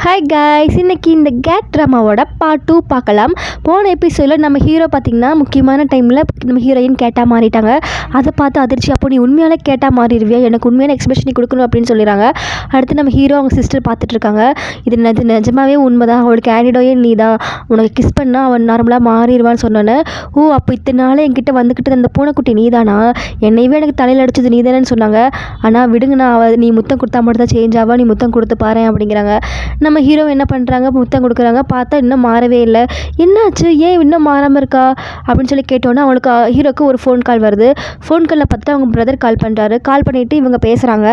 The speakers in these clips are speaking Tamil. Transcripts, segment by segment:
ஹாய் காய்ஸ், இன்றைக்கி இந்த கேட் ட்ராமாவோட பார்ட் 2 பார்க்கலாம். போன எபிசோடில் நம்ம ஹீரோ பார்த்திங்கன்னா முக்கியமான டைமில் நம்ம ஹீரோயின் கேட்டாக மாறிட்டாங்க. அதை பார்த்து அதிர்ச்சி, அப்போ நீ உண்மையாலே கேட்டாக மாறிடுவியா, எனக்கு உண்மையான எக்ஸ்பிரஷன் நீ கொடுக்கணும் அப்படின்னு சொல்லிடுறாங்க. அடுத்து நம்ம ஹீரோ அவங்க சிஸ்டர் பார்த்துட்ருக்காங்க. இது நிஜமாவே உண்மைதான், அவளுக்கு ஆனிடோயே நீ தான், உனக்கு கிஸ் பண்ணால் அவன் நார்மலாக மாறிடுவான்னு சொன்னோன்னே, ஓ அப்போ இத்தனை நாள் என்கிட்ட வந்துக்கிட்டு அந்த பூனைக்குட்டி நீ தானா, என்னையவே எனக்கு தலையில் அடிச்சது நீ தானேன்னு சொன்னாங்க. ஆனால் விடுங்கண்ணா, நீ முத்தம் கொடுத்தா மட்டும் தான் சேஞ்ச் ஆவா, நீ முத்தம் கொடுத்து பாரு அப்படிங்கிறாங்க. நம்ம ஹீரோ என்ன பண்ணுறாங்க, முத்தம் கொடுக்குறாங்க. பார்த்தா இன்னும் மாறவே இல்லை. என்னாச்சு, ஏன் இன்னும் மாறாமல் இருக்கா அப்படின்னு சொல்லி கேட்டோன்னா அவளுக்கு ஹீரோக்கு ஒரு ஃபோன் கால் வருது. ஃபோன் காலில் பார்த்துட்டு அவங்க பிரதர் கால் பண்ணுறாரு. கால் பண்ணிவிட்டு இவங்க பேசுகிறாங்க.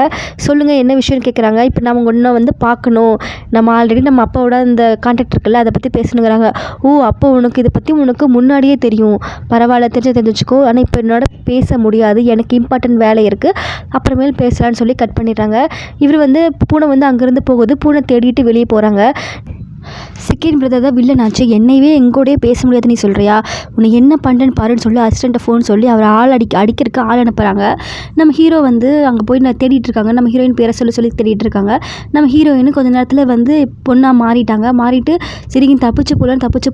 சொல்லுங்கள் என்ன விஷயம்னு கேட்குறாங்க. இப்போ நம்ம ஒன்றை வந்து பார்க்கணும், நம்ம ஆல்ரெடி நம்ம அப்பாவோட அந்த கான்டாக்ட் இருக்குல்ல, அதை பற்றி பேசணுங்கிறாங்க. ஓ அப்போ உனக்கு இதை பற்றி உனக்கு முன்னாடியே தெரியும், பரவாயில்ல தெரிஞ்சுக்கோ, ஆனால் இப்போ என்னோட பேச முடியாது, எனக்கு இம்பார்ட்டன்ட் வேலை இருக்குது, அப்புறமேல் பேசலான்னு சொல்லி கட் பண்ணிடுறாங்க. இவர் வந்து பூனை வந்து அங்கேருந்து போகுது. பூனை தேடிட்டு வெளியே போகிறாங்க. செகண்ட் பிரதர் தான் வில்லன் ஆச்சு. என்னையவே எங்கூடயே பேச முடியாது நீ சொல்கிறியா, உன்னை என்ன பண்ணுறேன்னு பாருன்னு சொல்லி அசிஸ்டண்ட்டை ஃபோன் சொல்லி அவர் அடிக்கிறதுக்கு ஆள் அனுப்புகிறாங்க. நம்ம ஹீரோ வந்து அங்கே போய் தேடிட்டு இருக்காங்க. நம்ம ஹீரோயின் பேரை சொல்லி தேடிட்டு இருக்காங்க. நம்ம ஹீரோயின் கொஞ்ச நேரத்தில் வந்து பொண்ணாக மாறிட்டு சரிங்க தப்பிச்சு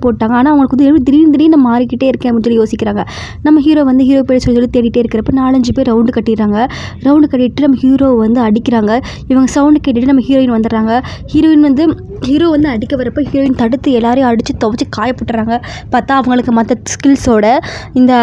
போட்டாங்க. ஆனால் அவங்களுக்கு வந்து திடீர்னு மாறிக்கிட்டே இருக்கேன் அப்படின்னு சொல்லி யோசிக்கிறாங்க. நம்ம ஹீரோ வந்து ஹீரோ பேரை சொல்லி தேடிட்டே இருக்கிறப்ப 4-5 பேர் ரவுண்டு கட்டிடுறாங்க. ரவுண்டு கட்டிட்டு நம்ம ஹீரோ வந்து அடிக்கிறாங்க. இவங்க சவுண்டு கேட்டுட்டு நம்ம ஹீரோயின் வந்துடுறாங்க. ஹீரோ வந்து அடிக்க வரப்போ ஹீரோயின் தடுத்து எல்லாரையும் அடித்து துவச்சி காயப்பட்டுறாங்க. பார்த்தா அவங்களுக்கு மற்ற ஸ்கில்ஸோட இந்த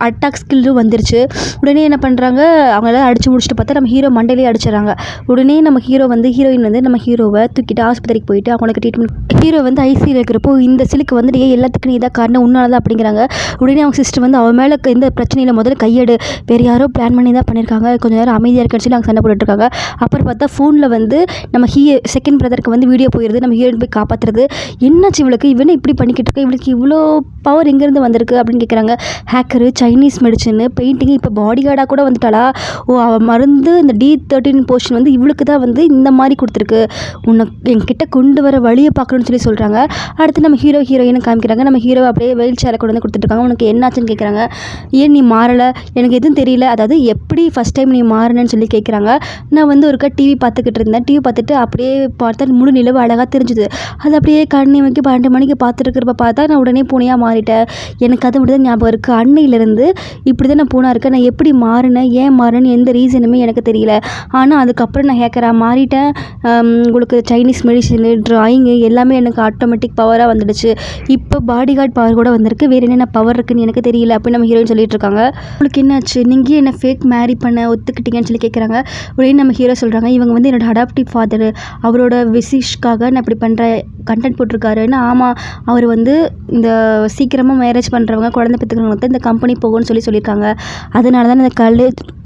அட்டாக் ஸ்கில்லும் வந்துருச்சு. உடனே என்ன பண்ணுறாங்க, அவங்களாம் அடித்து முடிச்சுட்டு பார்த்தா நம்ம ஹீரோ மண்டையிலே அடிச்சிடறாங்க. உடனே நம்ம ஹீரோயின் வந்து நம்ம ஹீரோவை தூக்கிட்டு ஆஸ்பத்திரிக்கு போயிட்டு அவங்களுக்கு ட்ரீட்மெண்ட். ஹீரோ வந்து ஐசியில் இருக்கிறப்போ இந்த சிலுக்கு வந்து எல்லாத்துக்கும் நீ தான் காரணம், உன்னால தான் அப்படிங்கிறாங்க. உடனே அவங்க சிஸ்டர் வந்து அவன் மேலே எந்த பிரச்சனையில் முதல்ல கையெடு, வேறு யாரோ பிளான் பண்ணி தான் பண்ணியிருக்காங்க, கொஞ்சம் நேரம் அமைதியாக இருக்குன்னு சொல்லி அவங்க சண்டை போட்டுருக்காங்க. அப்புறம் பார்த்தா ஃபோனில் வந்து நம்ம செகண்ட் பிரதருக்கு வந்து வீடியோ போயிடுது. நம்ம ஹீரோயின் போய் காப்பாற்றுறது. என்னாச்சு இவளுக்கு, இவனை இப்படி பண்ணிக்கிட்டு இருக்க, இவளுக்கு இவ்வளோ பவர் எங்கேருந்து வந்திருக்கு அப்படின்னு கேட்குறாங்க. ஹேக்கரு, சைனீஸ் மெடிசன், பெயிண்டிங், இப்போ பாடி கார்டாக கூட வந்துட்டாளா, ஓ அவள் மருந்து இந்த D13 போர்ஷன் வந்து இவளுக்கு தான் வந்து இந்த மாதிரி கொடுத்துருக்கு, உன்னை என்கிட்ட கொண்டு வர வழியை பார்க்கணும்னு சொல்லி சொல்கிறாங்க. அடுத்து நம்ம ஹீரோயினை காமிக்கிறாங்க. நம்ம ஹீரோ அப்படியே வெயில் சேரை கொண்டு வந்து கொடுத்துட்ருக்காங்க. உனக்கு என்னாச்சுன்னு கேட்குறாங்க. ஏன் நீ மாறலை, எனக்கு எதுவும் தெரியல, அதாவது எப்படி ஃபஸ்ட் டைம் நீ மாறினேன்னு சொல்லி கேட்குறாங்க. நான் வந்து ஒருக்கா டிவி பார்த்துக்கிட்டு இருந்தேன். டிவி பார்த்துட்டு அப்படியே பார்த்தா முழு நிலவு அழகாக தெரிஞ்சுது. அது அப்படியே கண்ணி வைக்க 12 மணிக்கு பார்த்துருக்கிறப்ப பார்த்தா நான் உடனே பூனையாக மாறிட்டேன். எனக்கு அது மட்டும் தான் ஞாபகம் இருக்குது. அன்னையிலேருந்து இப்படி தான் நான் பூனா இருக்கேன். நான் எப்படி மாறினேன், ஏன் மாறினேன்னு எந்த ரீசனுமே எனக்கு தெரியல. ஆனால் அதுக்கப்புறம் நான் ஹேக்கராக மாறிட்டேன். உங்களுக்கு சைனீஸ் மெடிசனு, ட்ராயிங்கு எல்லாமே எனக்கு ஆட்டோமேட்டிக் பவராக வந்துடுச்சு. இப்போ பாடி கார்டு பவர் கூட வந்திருக்கு. வேறு என்னென்ன பவர் இருக்குன்னு எனக்கு தெரியல அப்படின்னு நம்ம ஹீரோயின் சொல்லிட்டு இருக்காங்க. உங்களுக்கு என்னாச்சு, நீங்கள் என்ன ஃபேக் மேரி பண்ண ஒத்துக்கிட்டீங்கன்னு சொல்லி கேட்குறாங்க. உடனே நம்ம ஹீரோ சொல்கிறாங்க, இவங்க வந்து என்னோட அடாப்டிவ் ஃபாதர், அவரோட விசிஷ்காக நான் இப்படி பண்ணுற கண்டென்ட் போட்டிருக்காருன்னு. ஆமாம், அவர் வந்து இந்த சீக்கிரமாக மேரேஜ் பண்ணுறவங்க, குழந்தை பெற்றுக்கிறவங்க இந்த கம்பெனி போகும்னு சொல்லியிருக்காங்க. அதனால தான்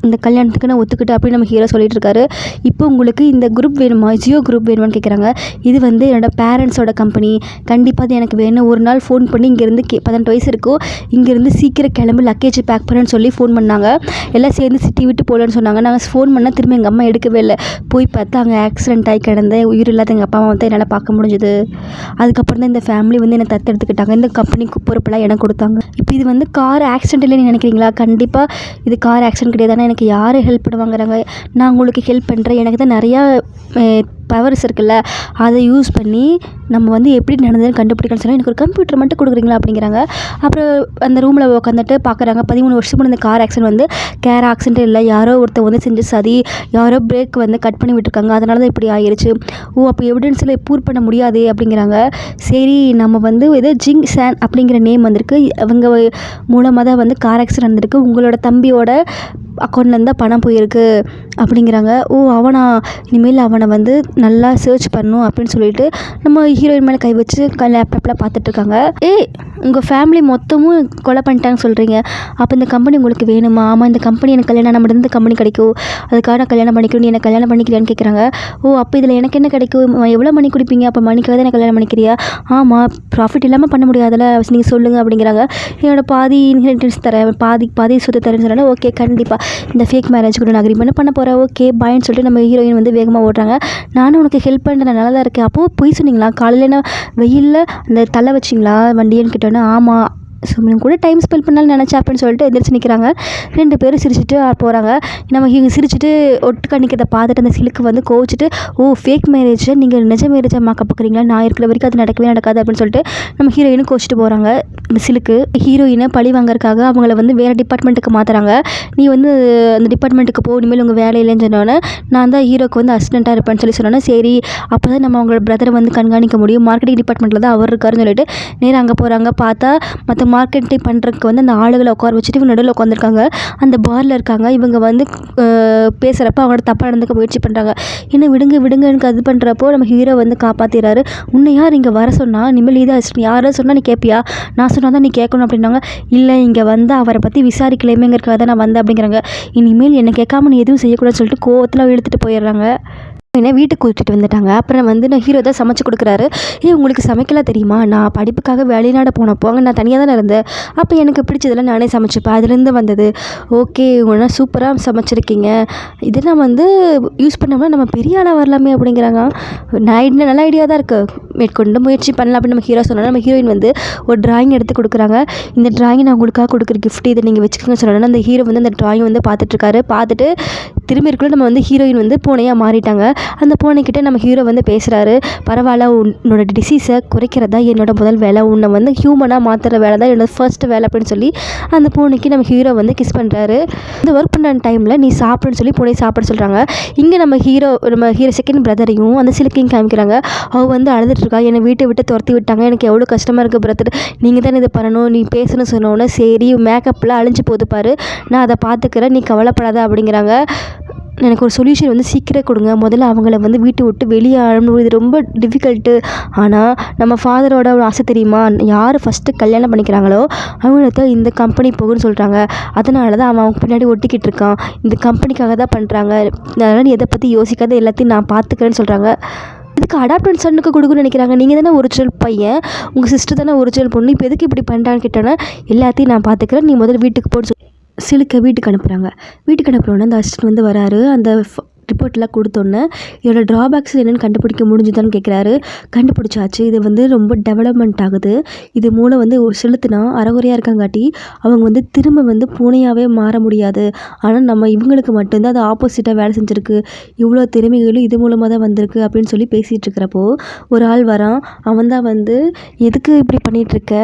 இந்த கல்யாணத்துக்கு நான் ஒத்துக்கிட்டேன் அப்படின்னு நம்ம ஹீரோ சொல்லிட்டு இருக்காரு. இப்போ உங்களுக்கு இந்த குரூப் வேணுமா, ஜியோ குரூப் வேணுமான்னு கேட்குறாங்க. இது வந்து என்னோடய பேரண்ட்ஸோட கம்பெனி, கண்டிப்பாக அது எனக்கு வேணும். ஒரு நாள் ஃபோன் பண்ணி இங்கேருந்து 18 வயசு இருக்கும், இங்கேருந்து சீக்கிரம் கிளம்பி லக்கேஜ் பேக் பண்ணுன்னு சொல்லி ஃபோன் பண்ணாங்க. எல்லாம் சேர்ந்து சிட்டி விட்டு போகலன்னு சொன்னாங்க. நாங்கள் ஃபோன் பண்ணால் திரும்ப எங்கள் அம்மா எடுக்கவே இல்லை. போய் பார்த்தா அங்கே ஆக்சிடென்ட் ஆகி கிடந்த உயிர் இல்லாத எங்கள் அப்பா அம்மா வந்து என்னால் பார்க்க முடிஞ்சுது. அதுக்கப்புறம் தான் இந்த ஃபேமிலி வந்து என்னை தத்தெடுத்துக்கிட்டாங்க. இந்த கம்பெனிக்கு பொறுப்பெல்லாம் எனக்கு கொடுத்தாங்க. இப்போ இது வந்து கார் ஆக்சிடென்ட் இல்லைன்னு நினைக்கிறீங்களா? கண்டிப்பாக இது கார் ஆக்சிடென்ட் கிடையாது. ஆனால் எனக்கு யார் ஹெல்ப் பண்ணுவாங்கிறாங்க. நான் உங்களுக்கு ஹெல்ப் பண்ணுறேன், எனக்கு தான் நிறையா பவர்ஸ் இருக்குல்ல, அதை யூஸ் பண்ணி நம்ம வந்து எப்படி நடந்ததுன்னு கண்டுபிடிக்கணும்னு சொல்லி எனக்கு ஒரு கம்ப்யூட்டர் மட்டும் கொடுக்குறீங்களா அப்படிங்கிறாங்க. அப்புறம் அந்த ரூமில் உட்காந்துட்டு பார்க்குறாங்க. 13 வருஷத்துக்கு முன்னாடி இந்த கார் ஆக்சிடென்ட் வந்து கேர் ஆக்சிடென்ட் இல்லை, யாரோ ஒருத்தர் வந்து செஞ்சு சதி, யாரோ பிரேக் வந்து கட் பண்ணி விட்டுருக்காங்க, அதனால தான் இப்படி ஆயிடுச்சு. ஓ அப்போ எவிடன்ஸில் ப்ரூவ் பண்ண முடியாது அப்படிங்கிறாங்க. சரி நம்ம வந்து ஏதோ ஜிங் சான் அப்படிங்கிற நேம் வந்திருக்கு, அவங்க மூலமாக தான் வந்து கார் ஆக்சிடென்ட் வந்திருக்கு, உங்களோட தம்பியோட அக்கௌண்ட்லேருந்து தான் பணம் போயிருக்கு அப்படிங்கிறாங்க. ஓ அவனா, இனிமேல் அவனை வந்து நல்லா சர்ச் பண்ணணும் அப்படின்னு சொல்லிட்டு நம்ம ஹீரோயின் மேலே கை வச்சு லேப்டாப்பில் பார்த்துட்ருக்காங்க. உங்கள் ஃபேமிலி மொத்தமும் கொலை பண்ணிட்டாங்கன்னு சொல்கிறீங்க, அப்போ இந்த கம்பெனி உங்களுக்கு வேணுமா? ஆமாம், இந்த கம்பெனி எனக்கு கல்யாணம் நம்ம இந்த கம்பெனி கிடைக்கும், அதுக்காக நான் கல்யாணம் பண்ணிக்கணும், நீ எனக்கு கல்யாணம் பண்ணிக்கலையான்னு கேட்குறாங்க. ஓ அப்போ இதில் எனக்கு என்ன கிடைக்கும், எவ்வளோ மணி குடிப்பீங்க, அப்போ மணிக்காக தான் எனக்கு கல்யாணம் பண்ணிக்கிறியா? ஆமாம், ப்ராஃபிட் இல்லாமல் பண்ண முடியாதுல்ல, நீங்கள் சொல்லுங்கள் அப்படிங்கிறாங்க. என்னோட பாதி இன்ஹெரிட்டன்ஸ் தரேன், பாதி சொத்து தரேன்னு சொன்னாலும் ஓகே கண்டிப்பாக இந்த ஃபேக் மேரேஜ் கூட நான் அக்ரிமெண்ட் பண்ண போகிறேன், ஓகே பாய்ன்னு சொல்லிட்டு நம்ம ஹீரோயின் வந்து வேகமாக ஓடுறாங்க. நானும் உனக்கு ஹெல்ப் பண்ணுறேன், நல்லா தான் இருக்கேன். அப்போது பொய் சொன்னீங்களா, காலையில் என்ன வெயிலில் அந்த தலை வச்சிங்களா வண்டியன்னு கேட்டோன்னே, ஆமாம் ஸோ இவங்க கூட டைம் ஸ்பெண்ட் பண்ணாலும் நினச்சா அப்படின்னு சொல்லிட்டு எந்திரிச்சு நிற்கிறாங்க. 2 பேரும் சிரிச்சுட்டு போகிறாங்க. நம்ம இவங்க சிரிச்சுட்டு ஒட்டுக்கா நிற்கிறத பார்த்துட்டு அந்த சிலுக்கு வந்து கோவிச்சிட்டு, ஓ ஃபேக் மேரேஜை நீங்கள் நிஜ மேரேஜாக மாக்க பார்க்குறீங்களா, நான் இருக்கிற வரைக்கும் அது நடக்கவே நடக்காது அப்படின்னு சொல்லிட்டு நம்ம ஹீரோயினும் கோச்சிட்டு போகிறாங்க. இந்த சிலுக்கு ஹீரோயினை பழி வாங்கறதுக்காக அவங்கள வந்து வேறு டிபார்ட்மெண்ட்டுக்கு மாற்றுறாங்க. நீ வந்து அந்த டிபார்ட்மெண்ட்டுக்கு போ, இனிமேல் உங்கள் வேலை இல்லைன்னு சொன்னோன்னே, நான் தான் ஹீரோக்கு வந்து அசிஸ்டண்ட்டாக இருப்பேன்னு சொல்லி சொன்னோன்னே, சரி அப்போ தான் நம்ம அவங்களோட பிரதரை வந்து கண்காணிக்க முடியும், மார்க்கெட்டிங் டிபார்ட்மெண்ட்டில் தான் அவர் இருக்காருன்னு சொல்லிட்டு நேராக அங்கே போகிறாங்க. பார்த்தா மற்ற மார்க்கெட்டிங் பண்ணுறதுக்கு வந்து அந்த ஆளுகளை உட்கார வச்சுட்டு இவங்க நடுவில் உட்காந்துருக்காங்க. அந்த பாரில் இருக்காங்க. இவங்க வந்து பேசுகிறப்ப அவங்களோட தப்பாக நடந்துக்க முயற்சி பண்ணுறாங்க. என்ன விடுங்க விடுங்க எனக்கு அது பண்ணுறப்போ நம்ம ஹீரோ வந்து காப்பாற்றிடுறாரு. உன்னை யார் இங்கே வர சொன்னால், இனிமேல் இதை யாரை சொன்னால் நீ கேட்பியா, நான் சொன்னால் தான் நீ கேட்கணும் அப்படின்னாங்க. இல்லை இங்கே வந்து அவரை பற்றி விசாரிக்கலைமேங்கிறதுக்காக தான் நான் வந்தேன் அப்படிங்கிறாங்க. இனிமேல் என்னை கேட்காம நீ எதுவும் செய்யக்கூடாதுன்னு சொல்லிட்டு கோவத்தில் இழுத்துட்டு போயிடுறாங்க. என்ன வீட்டுக்கு கூட்டிகிட்டு வந்துட்டாங்க. அப்புறம் வந்து நான் ஹீரோ தான் சமைச்சு கொடுக்குறாரு. உங்களுக்கு சமைக்கலாம் தெரியுமா, நான் படிப்புக்காக வெளிநாடு போனப்போ அங்கே நான் தனியாக தானே இருந்தேன், அப்போ எனக்கு பிடிச்சதெல்லாம் நானே சமைச்சிப்பேன், அதுலேருந்து வந்தது. ஓகே உடனே சூப்பராக சமைச்சிருக்கீங்க, இதெல்லாம் வந்து யூஸ் பண்ணோம்னா நம்ம பெரிய ஆளாக வரலாமே அப்படிங்கிறாங்க. நல்ல ஐடியா தான் இருக்குது, மேற்கொண்டு முயற்சி பண்ணலாம் அப்படின்னு நம்ம ஹீரோ சொன்னோன்னா நம்ம ஹீரோயின் வந்து ஒரு டிராயிங் எடுத்து கொடுக்குறாங்க. இந்த டிராயிங் நான் உங்களுக்காக கொடுக்குற கிஃப்ட், இதை நீங்கள் வச்சுக்கோங்க சொன்னோன்னா அந்த ஹீரோ வந்து அந்த டிராயிங் வந்து பார்த்துட்ருக்காரு. பார்த்துட்டு திரும்பி இருக்குள்ள நம்ம வந்து ஹீரோயின் வந்து பூனையாக மாறிட்டாங்க. அந்த பூனைக்கிட்ட நம்ம ஹீரோ வந்து பேசுகிறாரு. பரவாயில்ல, உன்னோட டிசீஸை குறைக்கிறதா என்னோட முதல் வேலை, உன்னை வந்து ஹியூமனாக மாற்றுற வேலை தான் என்னோட ஃபர்ஸ்ட் வேலை அப்படின்னு சொல்லி அந்த பூனைக்கு நம்ம ஹீரோ வந்து கிஸ் பண்ணுறாரு. இந்த ஒர்க் பண்ணுற டைமில் நீ சாப்பிடுன்னு சொல்லி பூனை சாப்பிட சொல்கிறாங்க. இங்கே நம்ம ஹீரோ செகண்ட் பிரதரையும் அந்த சிலுக்கையும் காமிக்கிறாங்க. அவள் வந்து அழுதுட்டுருக்கா, என்னை வீட்டை விட்டு துரத்தி விட்டாங்க, எனக்கு எவ்வளோ கஷ்டமாக இருக்குது பிரதர், நீங்கள் தான் இதை பண்ணணும், நீ பேசணும்னு சொன்னோன்னே சரி மேக்கப்லாம் அழிஞ்சு போது பாரு, நான் அதை பார்த்துக்கிறேன், நீ கவலைப்படாத அப்படிங்கிறாங்க. எனக்கு ஒரு சொல்யூஷன் வந்து சீக்கிரம் கொடுங்க, முதல்ல அவங்கள வந்து வீட்டை விட்டு வெளியே அனுப்புறது இது ரொம்ப டிஃபிகல்ட்டு. ஆனால் நம்ம ஃபாதரோட ஒரு ஆசை தெரியுமா, யார் ஃபஸ்ட்டு கல்யாணம் பண்ணிக்கிறாங்களோ அவங்களுக்கு இந்த கம்பெனி போகுன்னு சொல்கிறாங்க, அதனால தான் அவன் அவங்க பின்னாடி ஒட்டிக்கிட்டு இருக்கான், இந்த கம்பெனிக்காக தான் பண்ணுறாங்க, அதனால் நீ எதை பற்றி யோசிக்காத, எல்லாத்தையும் நான் பார்த்துக்கிறேன்னு சொல்கிறாங்க. இதுக்கு அடாப்டட் சன்னுக்கு கொடுக்குன்னு நினைக்கிறாங்க, நீங்கள் தானே ஒரிஜினல் பையன், உங்கள் சிஸ்டர் தானே ஒரிஜினல் பொண்ணு, இப்போ எதுக்கு இப்படி பண்ணுறான்னு கேட்டோன்னா எல்லாத்தையும் நான் பார்த்துக்கிறேன், நீ முதல்ல வீட்டுக்கு போட்டு சிலுக்க வீட்டுக்கு அனுப்புகிறாங்க. வீட்டுக்கு அனுப்புகிறோன்னே அந்த அசிஸ்டன்ட் வந்து வராரு. அந்த ரிப்போர்ட்லாம் கொடுத்தோன்னே இதோட ட்ராபேக்ஸ் என்னென்னு கண்டுபிடிக்க முடிஞ்சுதான்னு கேட்குறாரு. கண்டுபிடிச்சாச்சு, இது வந்து ரொம்ப டெவலப்மெண்ட் ஆகுது, இது மூலம் வந்து ஒரு செலுத்துனா அறகுறையாக இருக்காங்காட்டி அவங்க வந்து திரும்ப வந்து பூனையாகவே மாற முடியாது, ஆனால் நம்ம இவங்களுக்கு மட்டும்தான் அது ஆப்போசிட்டாக வேலை செஞ்சுருக்கு, இவ்வளோ திறமைகளும் இது மூலமாக தான் வந்திருக்கு அப்படின்னு சொல்லி பேசிகிட்டு இருக்கிறப்போ ஒரு ஆள் வரான். அவன் தான் வந்து எதுக்கு இப்படி பண்ணிகிட்ருக்க,